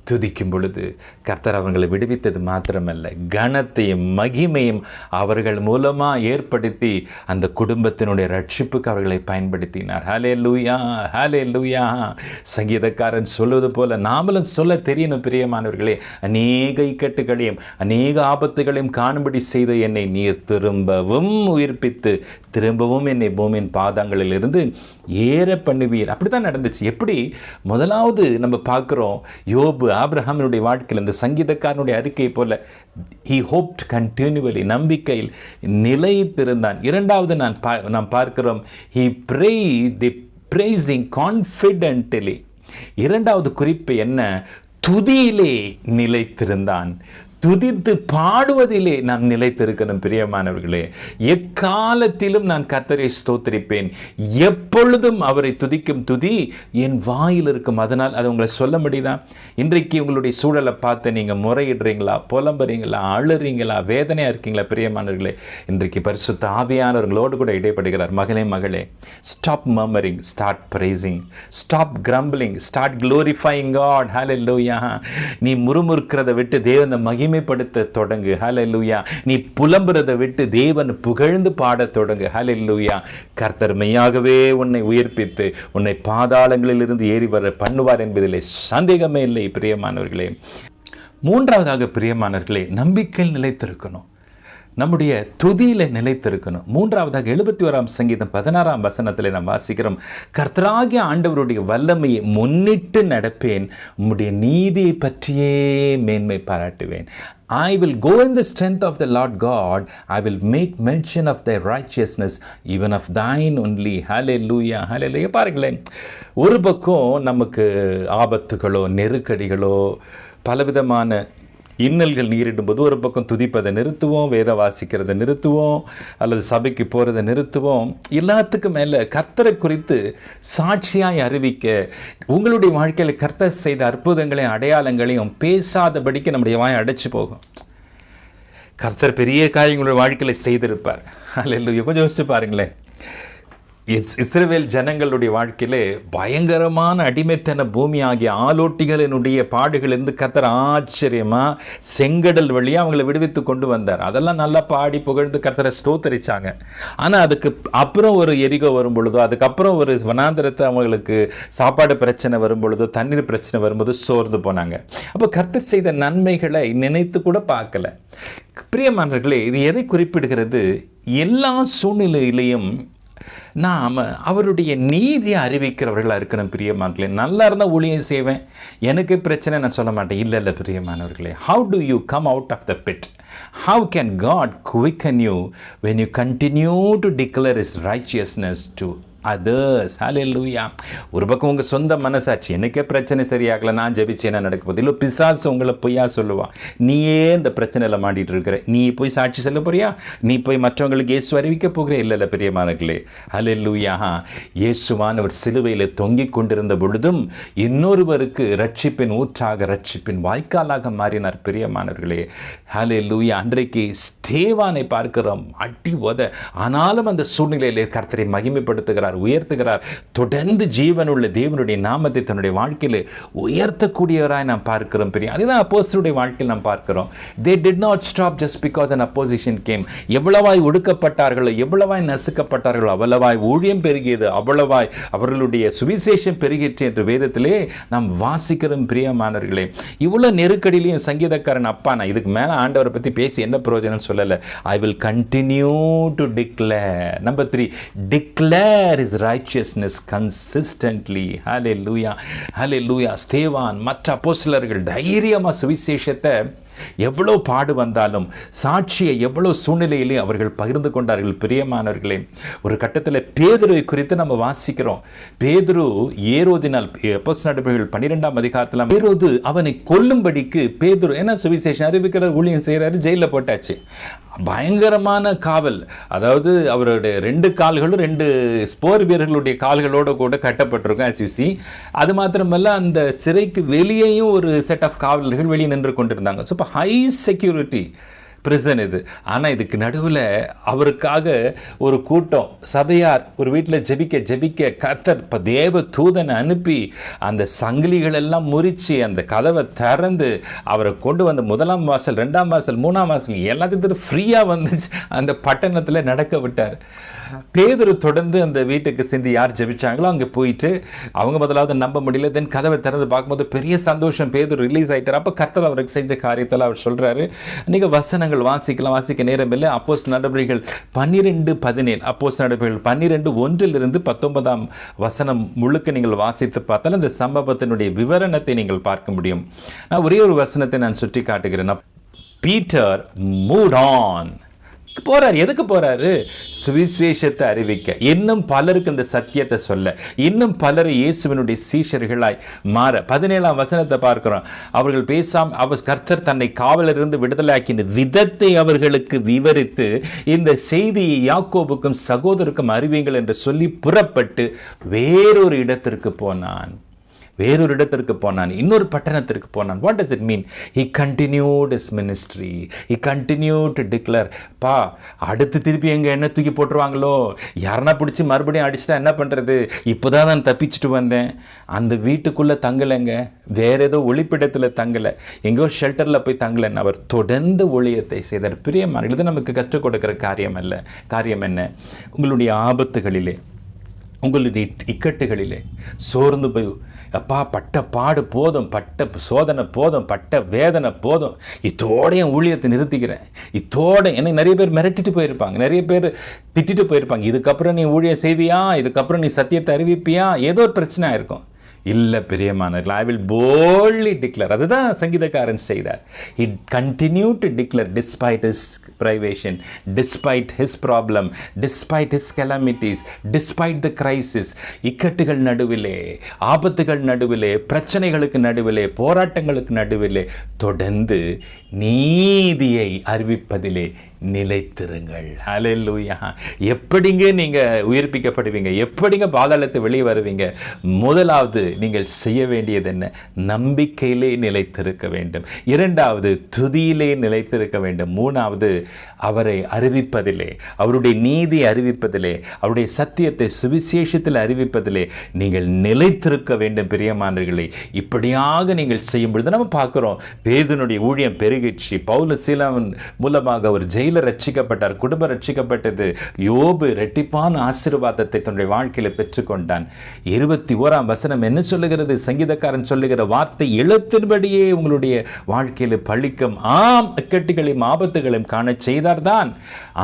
துதிக்கும் பொழுது கர்த்தர் அவர்களை விடுவித்தது மாத்திரமல்ல, கனத்தையும் மகிமையும் அவர்கள் மூலமாக ஏற்படுத்தி அந்த குடும்பத்தினுடைய ரட்சிப்புக்கு அவர்களை பயன்படுத்தினார். ஹல்லேலூயா, ஹல்லேலூயா. சங்கீதக்காரன் சொல்வது போல நாமளும் சொல்ல தெரியணும் பிரியமானவர்களே, அநேக இக்கட்டுகளையும் அநேக ஆபத்துகளையும் காணும்படி செய்த என்னை நீர் திரும்பவும் உயிர்ப்பித்து திரும்பவும் என்னை பூமியின் பாதங்களில் இருந்து ஏற பண்ணுவீர். அப்படி தான் நடந்துச்சு. எப்படி? முதலாவது நம்ம பார்க்குறோம், யோபு ஆபிரகாமினுடைய வாழ்க்கையில் இந்த சங்கீதக்காரனுடைய அறிக்கை போல he hoped continually, நம்பிக்கையில் நிலைத்திருந்தான். இரண்டாவது நாம் பார்க்கிறோம், he prayed the praising confidently. இரண்டாவது குறிப்பு என்ன? துதியிலே நிலைத்திருந்தான். துதித்து பாடுவதிலே நாம் நிலைத்திருக்கணும் பிரியமானவர்களே. எக்காலத்திலும் நான் கர்த்தரை ஸ்தோத்திரிப்பேன், எப்பொழுதும் அவரை துதிக்கும் துதி என் வாயில் இருக்கும். அதனால் அது உங்களை சொல்ல முடியுதா? இன்றைக்கு உங்களுடைய சூழலை பார்த்து நீங்கள் முறையிடுறீங்களா, புலம்புறீங்களா, அழுறீங்களா, வேதனையாக இருக்கீங்களா பிரியமானவர்களே? இன்றைக்கு பரிசுத்த ஆவியானவர்களோடு கூட இடைப்படுகிறார். மகனே மகளே, stop murmuring, start praising, stop grumbling, start glorifying God. Hallelujah. நீ முறுமுறுக்கிறத விட்டு தேவனை மகிமைப்படுத்த தொடங்கு. ஹல்லேலூயா. நீ புலம்புறதை விட்டு தேவன் புகழ்ந்து பாட தொடங்கு. ஹல்லேலூயா. கர்த்தர் மெய்யாகவே உன்னை உயிர்ப்பித்து உன்னை பாதாளங்களில் இருந்து ஏறி வர பண்ணுவார் என்பதிலே சந்தேகமே இல்லை பிரியமானவர்களே. மூன்றாவதாக பிரியமானவர்களே, நம்பிக்கையில் நிலைத்திருக்கணும், நம்முடைய துதியில் நிலைத்திருக்கணும். மூன்றாவதாக 71ஆம் சங்கீதம் 16ஆம் வசனத்தில் நாம் வாசிக்கிறோம், கர்த்தராகிய ஆண்டவருடைய வல்லமையை முன்னிட்டு நடப்பேன், உம்முடைய நீதியை பற்றியே மேன்மை பாராட்டுவேன். I will go in the strength of the Lord God. I will make mention of thy righteousness, even of thine only. Hallelujah, hallelujah. பாருங்களேன், ஒரு பக்கம் நமக்கு ஆபத்துகளோ நெருக்கடிகளோ பலவிதமான இன்னல்கள் நீரிடும்போது ஒரு பக்கம் துதிப்பதை நிறுத்துவோம், வேத வாசிக்கிறதை நிறுத்துவோம், அல்லது சபைக்கு போகிறத நிறுத்துவோம். எல்லாத்துக்கும் மேலே கர்த்தரை குறித்து சாட்சியாய் அறிவிக்க, உங்களுடைய வாழ்க்கையில் கர்த்தர் செய்த அற்புதங்களையும் அடையாளங்களையும் பேசாதபடிக்கு நம்முடைய வாய் அடைச்சு போகும். கர்த்தர் பெரிய காரியங்களுடைய வாழ்க்கையில் செய்திருப்பார். அல்லேலூயா. கொஞ்சம் யோசிச்சு பாருங்களேன். இஸ்ரவேல் ஜனங்களுடைய வாழ்க்கையிலே பயங்கரமான அடிமைத்தன பூமி ஆகிய ஆலோட்டிகளினுடைய பாடுகளிலிருந்து கர்த்தர் ஆச்சரியமாக செங்கடல் வழியாக அவங்களை விடுவித்து கொண்டு வந்தார். அதெல்லாம் நல்லா பாடி புகழ்ந்து கர்த்தரை ஸ்தோத்தரிச்சாங்க. ஆனால் அதுக்கு அப்புறம் ஒரு எரிகோ வரும் பொழுதோ, அதுக்கப்புறம் ஒரு வனாந்திரத்தை அவங்களுக்கு சாப்பாடு பிரச்சனை வரும் பொழுதோ, தண்ணீர் பிரச்சனை வரும்போது சோர்ந்து போனாங்க. அப்போ கர்த்தர் செய்த நன்மைகளை நினைத்து கூட பார்க்கல. பிரியமானவர்களே, இது எதை குறிப்பிடுகிறது? எல்லா சூழ்நிலையிலையும் நாம் அவருடைய நீதியை அறிவிக்கிறவர்களாக இருக்கணும் பிரியமானவர்களே. நல்லா இருந்தால் ஊழியம் செய்வேன், எனக்கு பிரச்சனை நான் சொல்ல மாட்டேன். இல்லை பிரியமானவர்களே. How do you come out of the pit? How can God quicken you when you continue to declare His righteousness to others? ஹல்லேலூயா. ஒரு பக்கம் உங்கள் சொந்த மனசாட்சி, எனக்கே பிரச்சனை சரியாகலை, நான் ஜெபிச்சு என்ன நடக்க போகுது? இல்லை பிசாசு உங்களை பொய்யா சொல்லுவான், நீயே இந்த பிரச்சனையில் மாட்டிகிட்டு இருக்கிற, நீ போய் சாட்சி சொல்ல போறியா? நீ போய் மற்றவங்களுக்கு இயேசு அறிவிக்க போகிறே? இல்லை பிரியமானவர்களே. ஹல்லேலூயா. இயேசுவானவர் சிலுவையில் தொங்கிக் கொண்டிருந்த பொழுதும் இன்னொருவருக்கு ரட்சிப்பின் ஊற்றாக, ரட்சிப்பின் வாய்க்காலாக மாறினார் பிரியமானவர்களே. ஹல்லேலூயா. அன்றைக்கு ஸ்தேவானை பார்க்கிறோம், அடி உத, ஆனாலும் அந்த சூழ்நிலையிலே கர்த்தரை மகிமைப்படுத்துகிறார், உயர்த்துகிறார். தொடர்ந்து ஜீவனுள்ள தேவனுடைய நாமத்தை தன்னுடைய வாழ்க்கையில் உயர்த்தக்கூடியவராய் நாம் பார்க்கிறோம். பெரிய அதுதான் அப்போஸ்தலருடைய வாழ்க்கையில் நாம் பார்க்கிறோம். They did not stop just because an opposition came. எவ்வளவாய் ஒடுக்கப்பட்டார்களோ, எவ்வளவாய் நசுக்கப்பட்டார்களோ, அவ்வளவாய் ஊழியம் பெருகியது, அவ்வளவாய் அவர்களுடைய சுவிசேஷம் பெருகிற்று என்று வேதத்திலே நாம் வாசிக்கிறோம் பிரியமானவர்களே. இவ்வளோ நெருக்கடியிலையும் சங்கீதக்காரன், அப்பா நான் இதுக்கு மேலே ஆண்டவரை பற்றி பேசி என்ன பிரயோஜனம் சொல்லலை. I will continue to declare. Number 3, declare His righteousness consistently. Hallelujah, hallelujah. ஸ்தேவான் மற்ற அப்போஸ்தலர்கள் தைரியமாக சுவிசேஷத்தை எவ்வளோ பாடு வந்தாலும், சாட்சியை எவ்வளோ சூழ்நிலையிலே அவர்கள் பகிர்ந்து கொண்டார்கள் பிரியமானவர்களே. ஒரு கட்டத்தில் பேதுருவை குறித்து நம்ம வாசிக்கிறோம். பேதுரு ஏரோதினால், அப்போஸ்தலர் நடபடிகள் 12ஆம் அதிகாரத்தில் ஏரோது அவனை கொல்லும்படிக்கு பேதுரு என்ன சுவிசேஷம் அறிவிக்கிறார், ஊழியம் செய்கிறாரு, ஜெயிலில் போட்டாச்சு. பயங்கரமான காவல், அதாவது அவருடைய 2 கால்களும் 2 ஸ்போர் வீரர்களுடைய கால்களோடு கூட கட்டப்பட்டிருக்கும் as you see. அது மாத்திரமல்ல, அந்த சிறைக்கு வெளியேயும் ஒரு செட் ஆஃப் காவலர்கள் வெளியே நின்று கொண்டிருந்தாங்க. ஸோ இப்போ ஹை செக்யூரிட்டி பிரிசன் இது. ஆனால் இதுக்கு நடுவில் அவருக்காக ஒரு கூட்டம் சபையார் ஒரு வீட்டில் ஜெபிக்க கர்த்தர் தேவ தூதனை அனுப்பி அந்த சங்கிலிகள் எல்லாம் முறித்து அந்த கதவை திறந்து அவரை கொண்டு வந்து 1ஆம் வாசல் 2ஆம் வாசல் 3ஆம் வாசல் எல்லாத்தையும் ஃப்ரீயாக வந்து அந்த பட்டணத்தில் நடக்க விட்டார். பேதுரு தொடர்ந்து அந்த வீட்டுக்கு சேர்ந்து யார் ஜெபிச்சாங்களோ அங்கே போயிட்டு அவங்க முதலாவது நம்ப முடியல. தென் கதவை திறந்து பார்க்கும்போது பெரிய சந்தோஷம், பேதுரு ரிலீஸ் ஆகிட்டார். அப்போ கர்த்தர் அவருக்கு செஞ்ச காரியத்தில் அவர் சொல்கிறாரு, நீங்கள் வசனங்கள் வாசிக்க நேரம் இல்லை. அப்போஸ்தலர் நடபடிகள் 12:17 அப்போஸ்தலர் நடபடிகள் 12:1 19ஆம் வசனம் முழுக்க நீங்கள் வாசித்து பார்த்தால் அந்த சம்பவத்தினுடைய விவரணத்தை நீங்கள் பார்க்க முடியும். நான் ஒரே ஒரு வசனத்தை நான் சுட்டி காட்டுகிறேன். பீட்டர் மூட் ஆன் போறாரு. எதுக்கு போறாரு? சுவிசேஷத்தை அறிவிக்க, இன்னும் பலருக்கு இந்த சத்தியத்தை சொல்ல, இன்னும் பலரை இயேசுவினுடைய சீஷர்களாய் மாற. 17ஆம் வசனத்தை பார்க்கிறோம். அவர்கள் பேசாம கர்த்தர் தன்னை காவலிருந்து விடுதலையாக்கின விதத்தை அவர்களுக்கு விவரித்து இந்த செய்தியை யாக்கோபுக்கும் சகோதரருக்கும் அறிவியுங்கள் என்று சொல்லி புறப்பட்டு வேறொரு இடத்திற்கு போனான். இன்னொரு பட்டணத்திற்கு போனான். What does it mean? he continued his ministry, he continued to declare. அடுத்து திருப்பி என்ன தூக்கி போட்டுருவாங்களோ, யாரனா பிடிச்சி மறுபடியும் அடிச்சுட்டா என்ன பண்ணுறது, இப்போதான் நான் தப்பிச்சுட்டு வந்தேன். அந்த வீட்டுக்குள்ளே தங்கலைங்க, வேற ஏதோ ஒளிப்பிடத்தில் தங்கலை, எங்கேயோ ஷெல்டரில் போய் தங்கலைன்னு அவர் தொடர்ந்து ஊழியத்தை செய்தார். பிரியமான, இது நமக்கு கற்றுக் கொடுக்கிற காரியம் அல்ல. காரியம் என்ன? உங்களுடைய ஆபத்துகளிலே, உங்களுடைய இக்கட்டுகளிலே சோர்ந்து போய் அப்பா பட்ட பாடு போதும், பட்ட சோதனை போதும், பட்ட வேதனை போதும், இத்தோட என் ஊழியத்தை நிறுத்திக்கிறேன், இத்தோட என்னை நிறைய பேர் மிரட்டிட்டு போயிருப்பாங்க, நிறைய பேர் திட்டிட்டு போயிருப்பாங்க. இதுக்கப்புறம் நீ ஊழியம் செய்வியா, இதுக்கப்புறம் நீ சத்தியத்தை அறிவிப்பியா, ஏதோ ஒரு பிரச்சனை ஆயிருக்கும். இல்லை பிரியமானவர்கள், ஐ வில் போல்ட்லி டிக்ளேர். அதுதான் சங்கீதக்காரன் செய்தார். he continued to declare despite his privation, despite his problem, despite his calamities, despite the crisis. இக்கட்டுகள் நடுவிலே, ஆபத்துகள் நடுவிலே, பிரச்சனைகளுக்கு நடுவிலே, போராட்டங்களுக்கு நடுவிலே தொடர்ந்து நீதியை அறிவிப்பதிலே நிலைத்திருங்கள். ஹல்லேலூயா. எப்படிங்க நீங்க உயிர்ப்பிக்கப்படுவீங்க? எப்படிங்க பாதாளத்தை வெளியே வருவீங்க? முதலாவது நீங்கள் செய்ய வேண்டியது என்ன? நம்பிக்கையிலே நிலைத்திருக்க வேண்டும். 2வது துதியிலே நிலைத்திருக்க வேண்டும். 3வது அவரை அறிவிப்பதிலே, அவருடைய நீதி அறிவிப்பதிலே, அவருடைய சத்தியத்தை சுவிசேஷத்தில் அறிவிப்பதிலே நீங்கள் நிலைத்திருக்க வேண்டும். பிரியமானவர்களே, இப்படியாக நீங்கள் செய்யும் பொழுது நம்ம பார்க்கிறோம், பேதுனுடைய ஊழியம் பெருகிச்சு. பவுல் சீலாவின் மூலமாக அவர் ஜெயில ரட்சிக்கப்பட்டார், குடும்பம் ரட்சிக்கப்பட்டது. யோபு இரட்டிப்பான ஆசீர்வாதத்தை தன்னுடைய வாழ்க்கையில் பெற்றுக்கொண்டான். 21ஆம் வசனம் என்ன சொல்லுகிறது? சங்கீதக்காரன் சொல்லுகிற வார்த்தை எழுத்தின்படியே உங்களுடைய வாழ்க்கையில் பழிக்கும். ஆம், இக்கட்டுகளையும் ஆபத்துகளையும் காண செய்தார்தான்.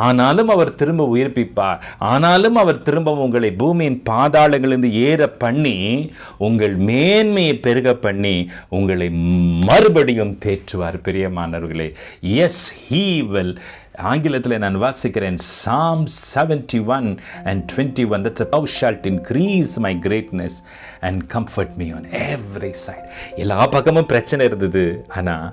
ஆனாலும் அவர் திரும்ப உயிர்ப்பிப்பார். ஆனாலும் அவர் திரும்ப உங்களை பூமியின் பாதாளங்களிலிருந்து ஏற பண்ணி உங்கள் மேன்மையை பெருக பண்ணி உங்களை மறுபடியும் தேற்றுவார். பிரியமானவர்களே, எஸ், he will. ஆங்கிலத்தில் நான் வாசிக்கிறேன், Psalm 71:21. That's thou shalt increase my greatness and comfort me on every side. எல்லா பக்கமும் பிரச்சனை இருந்தது, ஆனால்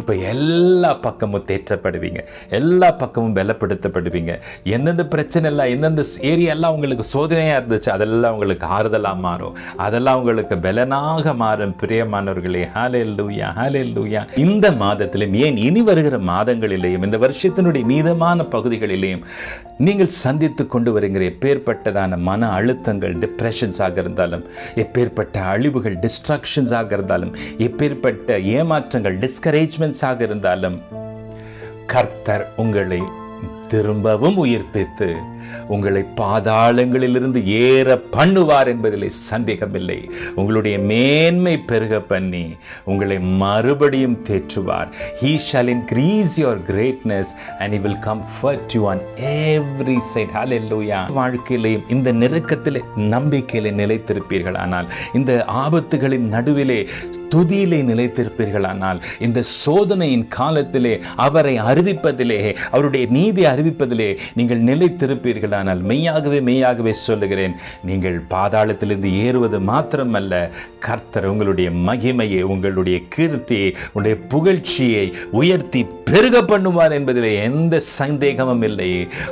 இப்போ எல்லா பக்கமும் தேற்றப்படுவீங்க, எல்லா பக்கமும் பலப்படுத்தப்படுவீங்க. எந்தெந்த பிரச்சனை எல்லாம், எந்தெந்த ஏரியாலாம் உங்களுக்கு சோதனையாக இருந்துச்சு, அதெல்லாம் உங்களுக்கு ஆறுதலாக மாறும், அதெல்லாம் உங்களுக்கு பலனாக மாறும். பிரியமானவர்களே, ஹல்லேலூயா, ஹல்லேலூயா. இந்த மாதத்திலும், ஏன் இனி வருகிற மாதங்களிலேயும், இந்த வருஷத்தினுடைய மீதமான பகுதிகளிலேயும் நீங்கள் சந்தித்து கொண்டு வருகிற எப்பேற்பட்டதான மன அழுத்தங்கள், டிப்ரெஷன்ஸாக இருந்தாலும், எப்பேற்பட்ட அழிவுகள், டிஸ்ட்ராக்ஷன்ஸாக இருந்தாலும், எப்பேற்பட்ட ஏமாற்றங்கள், டிஸ்கரேஜ்மெண்ட்ஸாக இருந்தாலும், கர்த்தர் உங்களை திரும்பவும் உயிர்ப்பித்து உங்களை பாதாளங்களிலிருந்து ஏற பண்ணுவார் என்பதிலே சந்தேகமில்லை. உங்களுடைய மேன்மை பெருக பண்ணி உங்களை மறுபடியும் தேற்றுவார். He shall increase your greatness and he will comfort you on every side. Hallelujah. வாழ்க்கையிலேயும் இந்த நெருக்கத்திலே நம்பிக்கையிலே நிலைத்திருப்பீர்கள் ஆனால், இந்த ஆபத்துகளின் நடுவிலே துதியிலே நிலைத்திருப்பீர்களானால், இந்த சோதனையின் காலத்திலே அவரை அறிவிப்பதிலே, அவருடைய நீதி அறிவிப்பதிலே நீங்கள் நிலைத்திருப்பீர்களானால், மெய்யாகவே சொல்லுகிறேன், நீங்கள் பாதாளத்திலிருந்து ஏறுவது மாத்திரமல்ல, கர்த்தர் உங்களுடைய மகிமையை, உங்களுடைய கீர்த்தியை, உங்களுடைய புகழ்ச்சியை உயர்த்தி பெருக பண்ணுவார் என்பதிலே எந்த சந்தேகமும் இல்லை.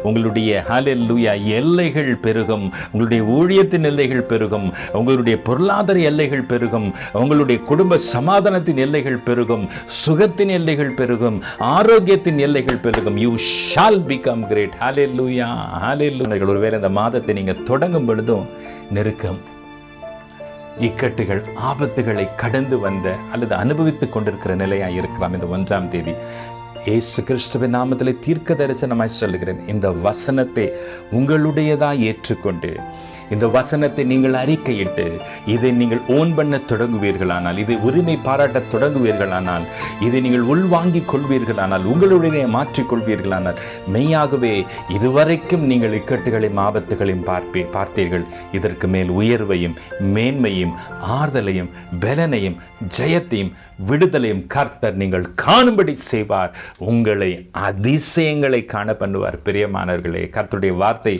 உங்களுடைய ஹல்லேலூயா எல்லைகள் பெருகும், உங்களுடைய ஊழியத்தின் எல்லைகள் பெருகும், உங்களுடைய பொருளாதார எல்லைகள் பெருகும், உங்களுடைய குடும்ப குடும்ப சமாதானத்தின் எல்லைகள் பெருகும், சுகத்தின் எல்லைகள் பெருகும், ஆரோக்கியத்தின் எல்லைகள் பெருகும். You shall become great. Hallelujah, hallelujah. ஒருவேளை இந்த மாதத்தை நீங்க தொடங்கும் பொழுதும் நெருக்கம், இக்கட்டுகள், ஆபத்துகளை கடந்து வந்த அல்லது அனுபவித்துக் கொண்டிருக்கிற நிலையாக இருக்கலாம். இந்த 1ஆம் தேதி இயேசு கிறிஸ்துவின் நாமத்திலே தீர்க்க தரிசனமாய் சொல்லுகிறேன், இந்த வசனத்தை உங்களுடையதாக ஏற்றுக்கொண்டு, இந்த வசனத்தை நீங்கள் அறிக்கையிட்டு இதை நீங்கள் ஓன் பண்ண தொடங்குவீர்களானால், இதை உரிமை பாராட்ட தொடங்குவீர்களானால், இதை நீங்கள் உள்வாங்கிக் கொள்வீர்களானால், உங்களுடைய மாற்றிக்கொள்வீர்களானால், மெய்யாகவே இதுவரைக்கும் நீங்கள் இக்கட்டுகளையும் ஆபத்துகளையும் பார்த்தீர்கள். இதற்கு மேல் உயர்வையும் மேன்மையும் ஆறுதலையும் பலனையும் ஜெயத்தையும் விடுதலையும் கர்த்தர் நீங்கள் காணும்படி செய்வார். உங்களை அதிசயங்களை காண பண்ணுவார். பிரியமானவர்களே, கர்த்தருடைய வார்த்தை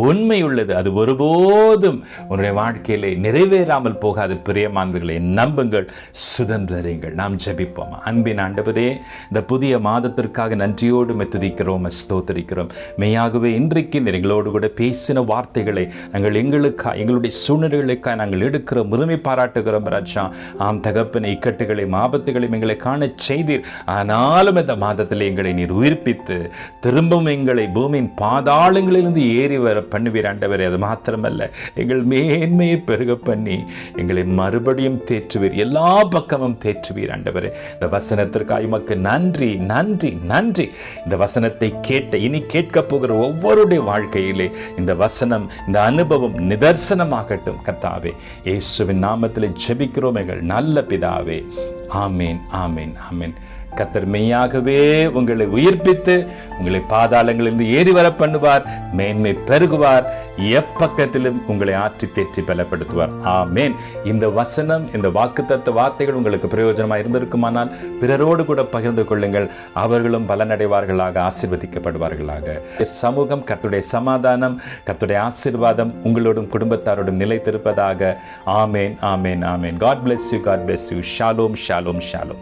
உண்மை உள்ளது. அது ஒருபோதும் உன்னுடைய வாழ்க்கையிலே நிறைவேறாமல் போகாது. பிரியமானவர்களே, நம்புங்கள், சுதந்திரங்கள். நாம் ஜெபிப்போம். அன்பின் ஆண்டவரே, இந்த புதிய மாதத்திற்காக நன்றியோடு துதிக்கிறோம், ஸ்தோத்திரிக்கிறோம். மெய்யாகவே இன்றைக்கு எங்களோடு கூட பேசின வார்த்தைகளை நாங்கள் எங்களுடைய சூழ்நிலைகளுக்காக நாங்கள் எடுக்கிறோம், உரிமை பாராட்டுகிறோம் ராஜா. ஆம் தகப்பனை, இக்கட்டுகளையும் ஆபத்துகளையும் எங்களை காண செய்தீர். ஆனாலும் இந்த மாதத்தில் எங்களை நீர் உயிர்ப்பித்து திரும்பவும் எங்களை பூமியின் பாதாளங்களிலிருந்து ஏறி வர பண்ணுவீர் ஆண்டவரே. அது மாத்திரமல்ல, எங்கள் மேன்மையை பெருக பண்ணி எங்களை மறுபடியும் தேற்றுவீர், எல்லா பக்கமும் தேற்றுவீர் ஆண்டவரே. இந்த வசனத்திற்காக உமக்கு நன்றி, நன்றி, நன்றி. இந்த வசனத்தை இனி கேட்க போகிற ஒவ்வொருடைய வாழ்க்கையிலே இந்த வசனம், இந்த அனுபவம் நிதர்சனமாகட்டும் கர்த்தாவே. இயேசுவின் நாமத்தில் ஜெபிக்கிறோம் எங்கள் நல்ல பிதாவே. ஆமேன், ஆமேன், ஆமேன். கர்த்தர் மெய்யாகவே உங்களை உயிர்ப்பித்து உங்களை பாதாளங்களிலிருந்து ஏறி வர பண்ணுவார், மேன்மை பெருகுவார், எப்பக்கத்திலும் உங்களை ஆற்றி தேற்றி பலப்படுத்துவார். ஆமேன். இந்த வசனம், இந்த வாக்குத்தத்த வார்த்தைகள் உங்களுக்கு பிரயோஜனமாக இருந்திருக்குமானால் பிறரோடு கூட பகிர்ந்து கொள்ளுங்கள். அவர்களும் பலனடைவார்களாக, ஆசீர்வதிக்கப்படுவார்களாக. சமூகம், கர்த்தருடைய சமாதானம், கர்த்தருடைய ஆசீர்வாதம் உங்களோடும் குடும்பத்தாரோடும் நிலைத்திருப்பதாக. ஆமேன், ஆமேன், ஆமேன். God bless you, God bless you. Shalom, shalom, shalom.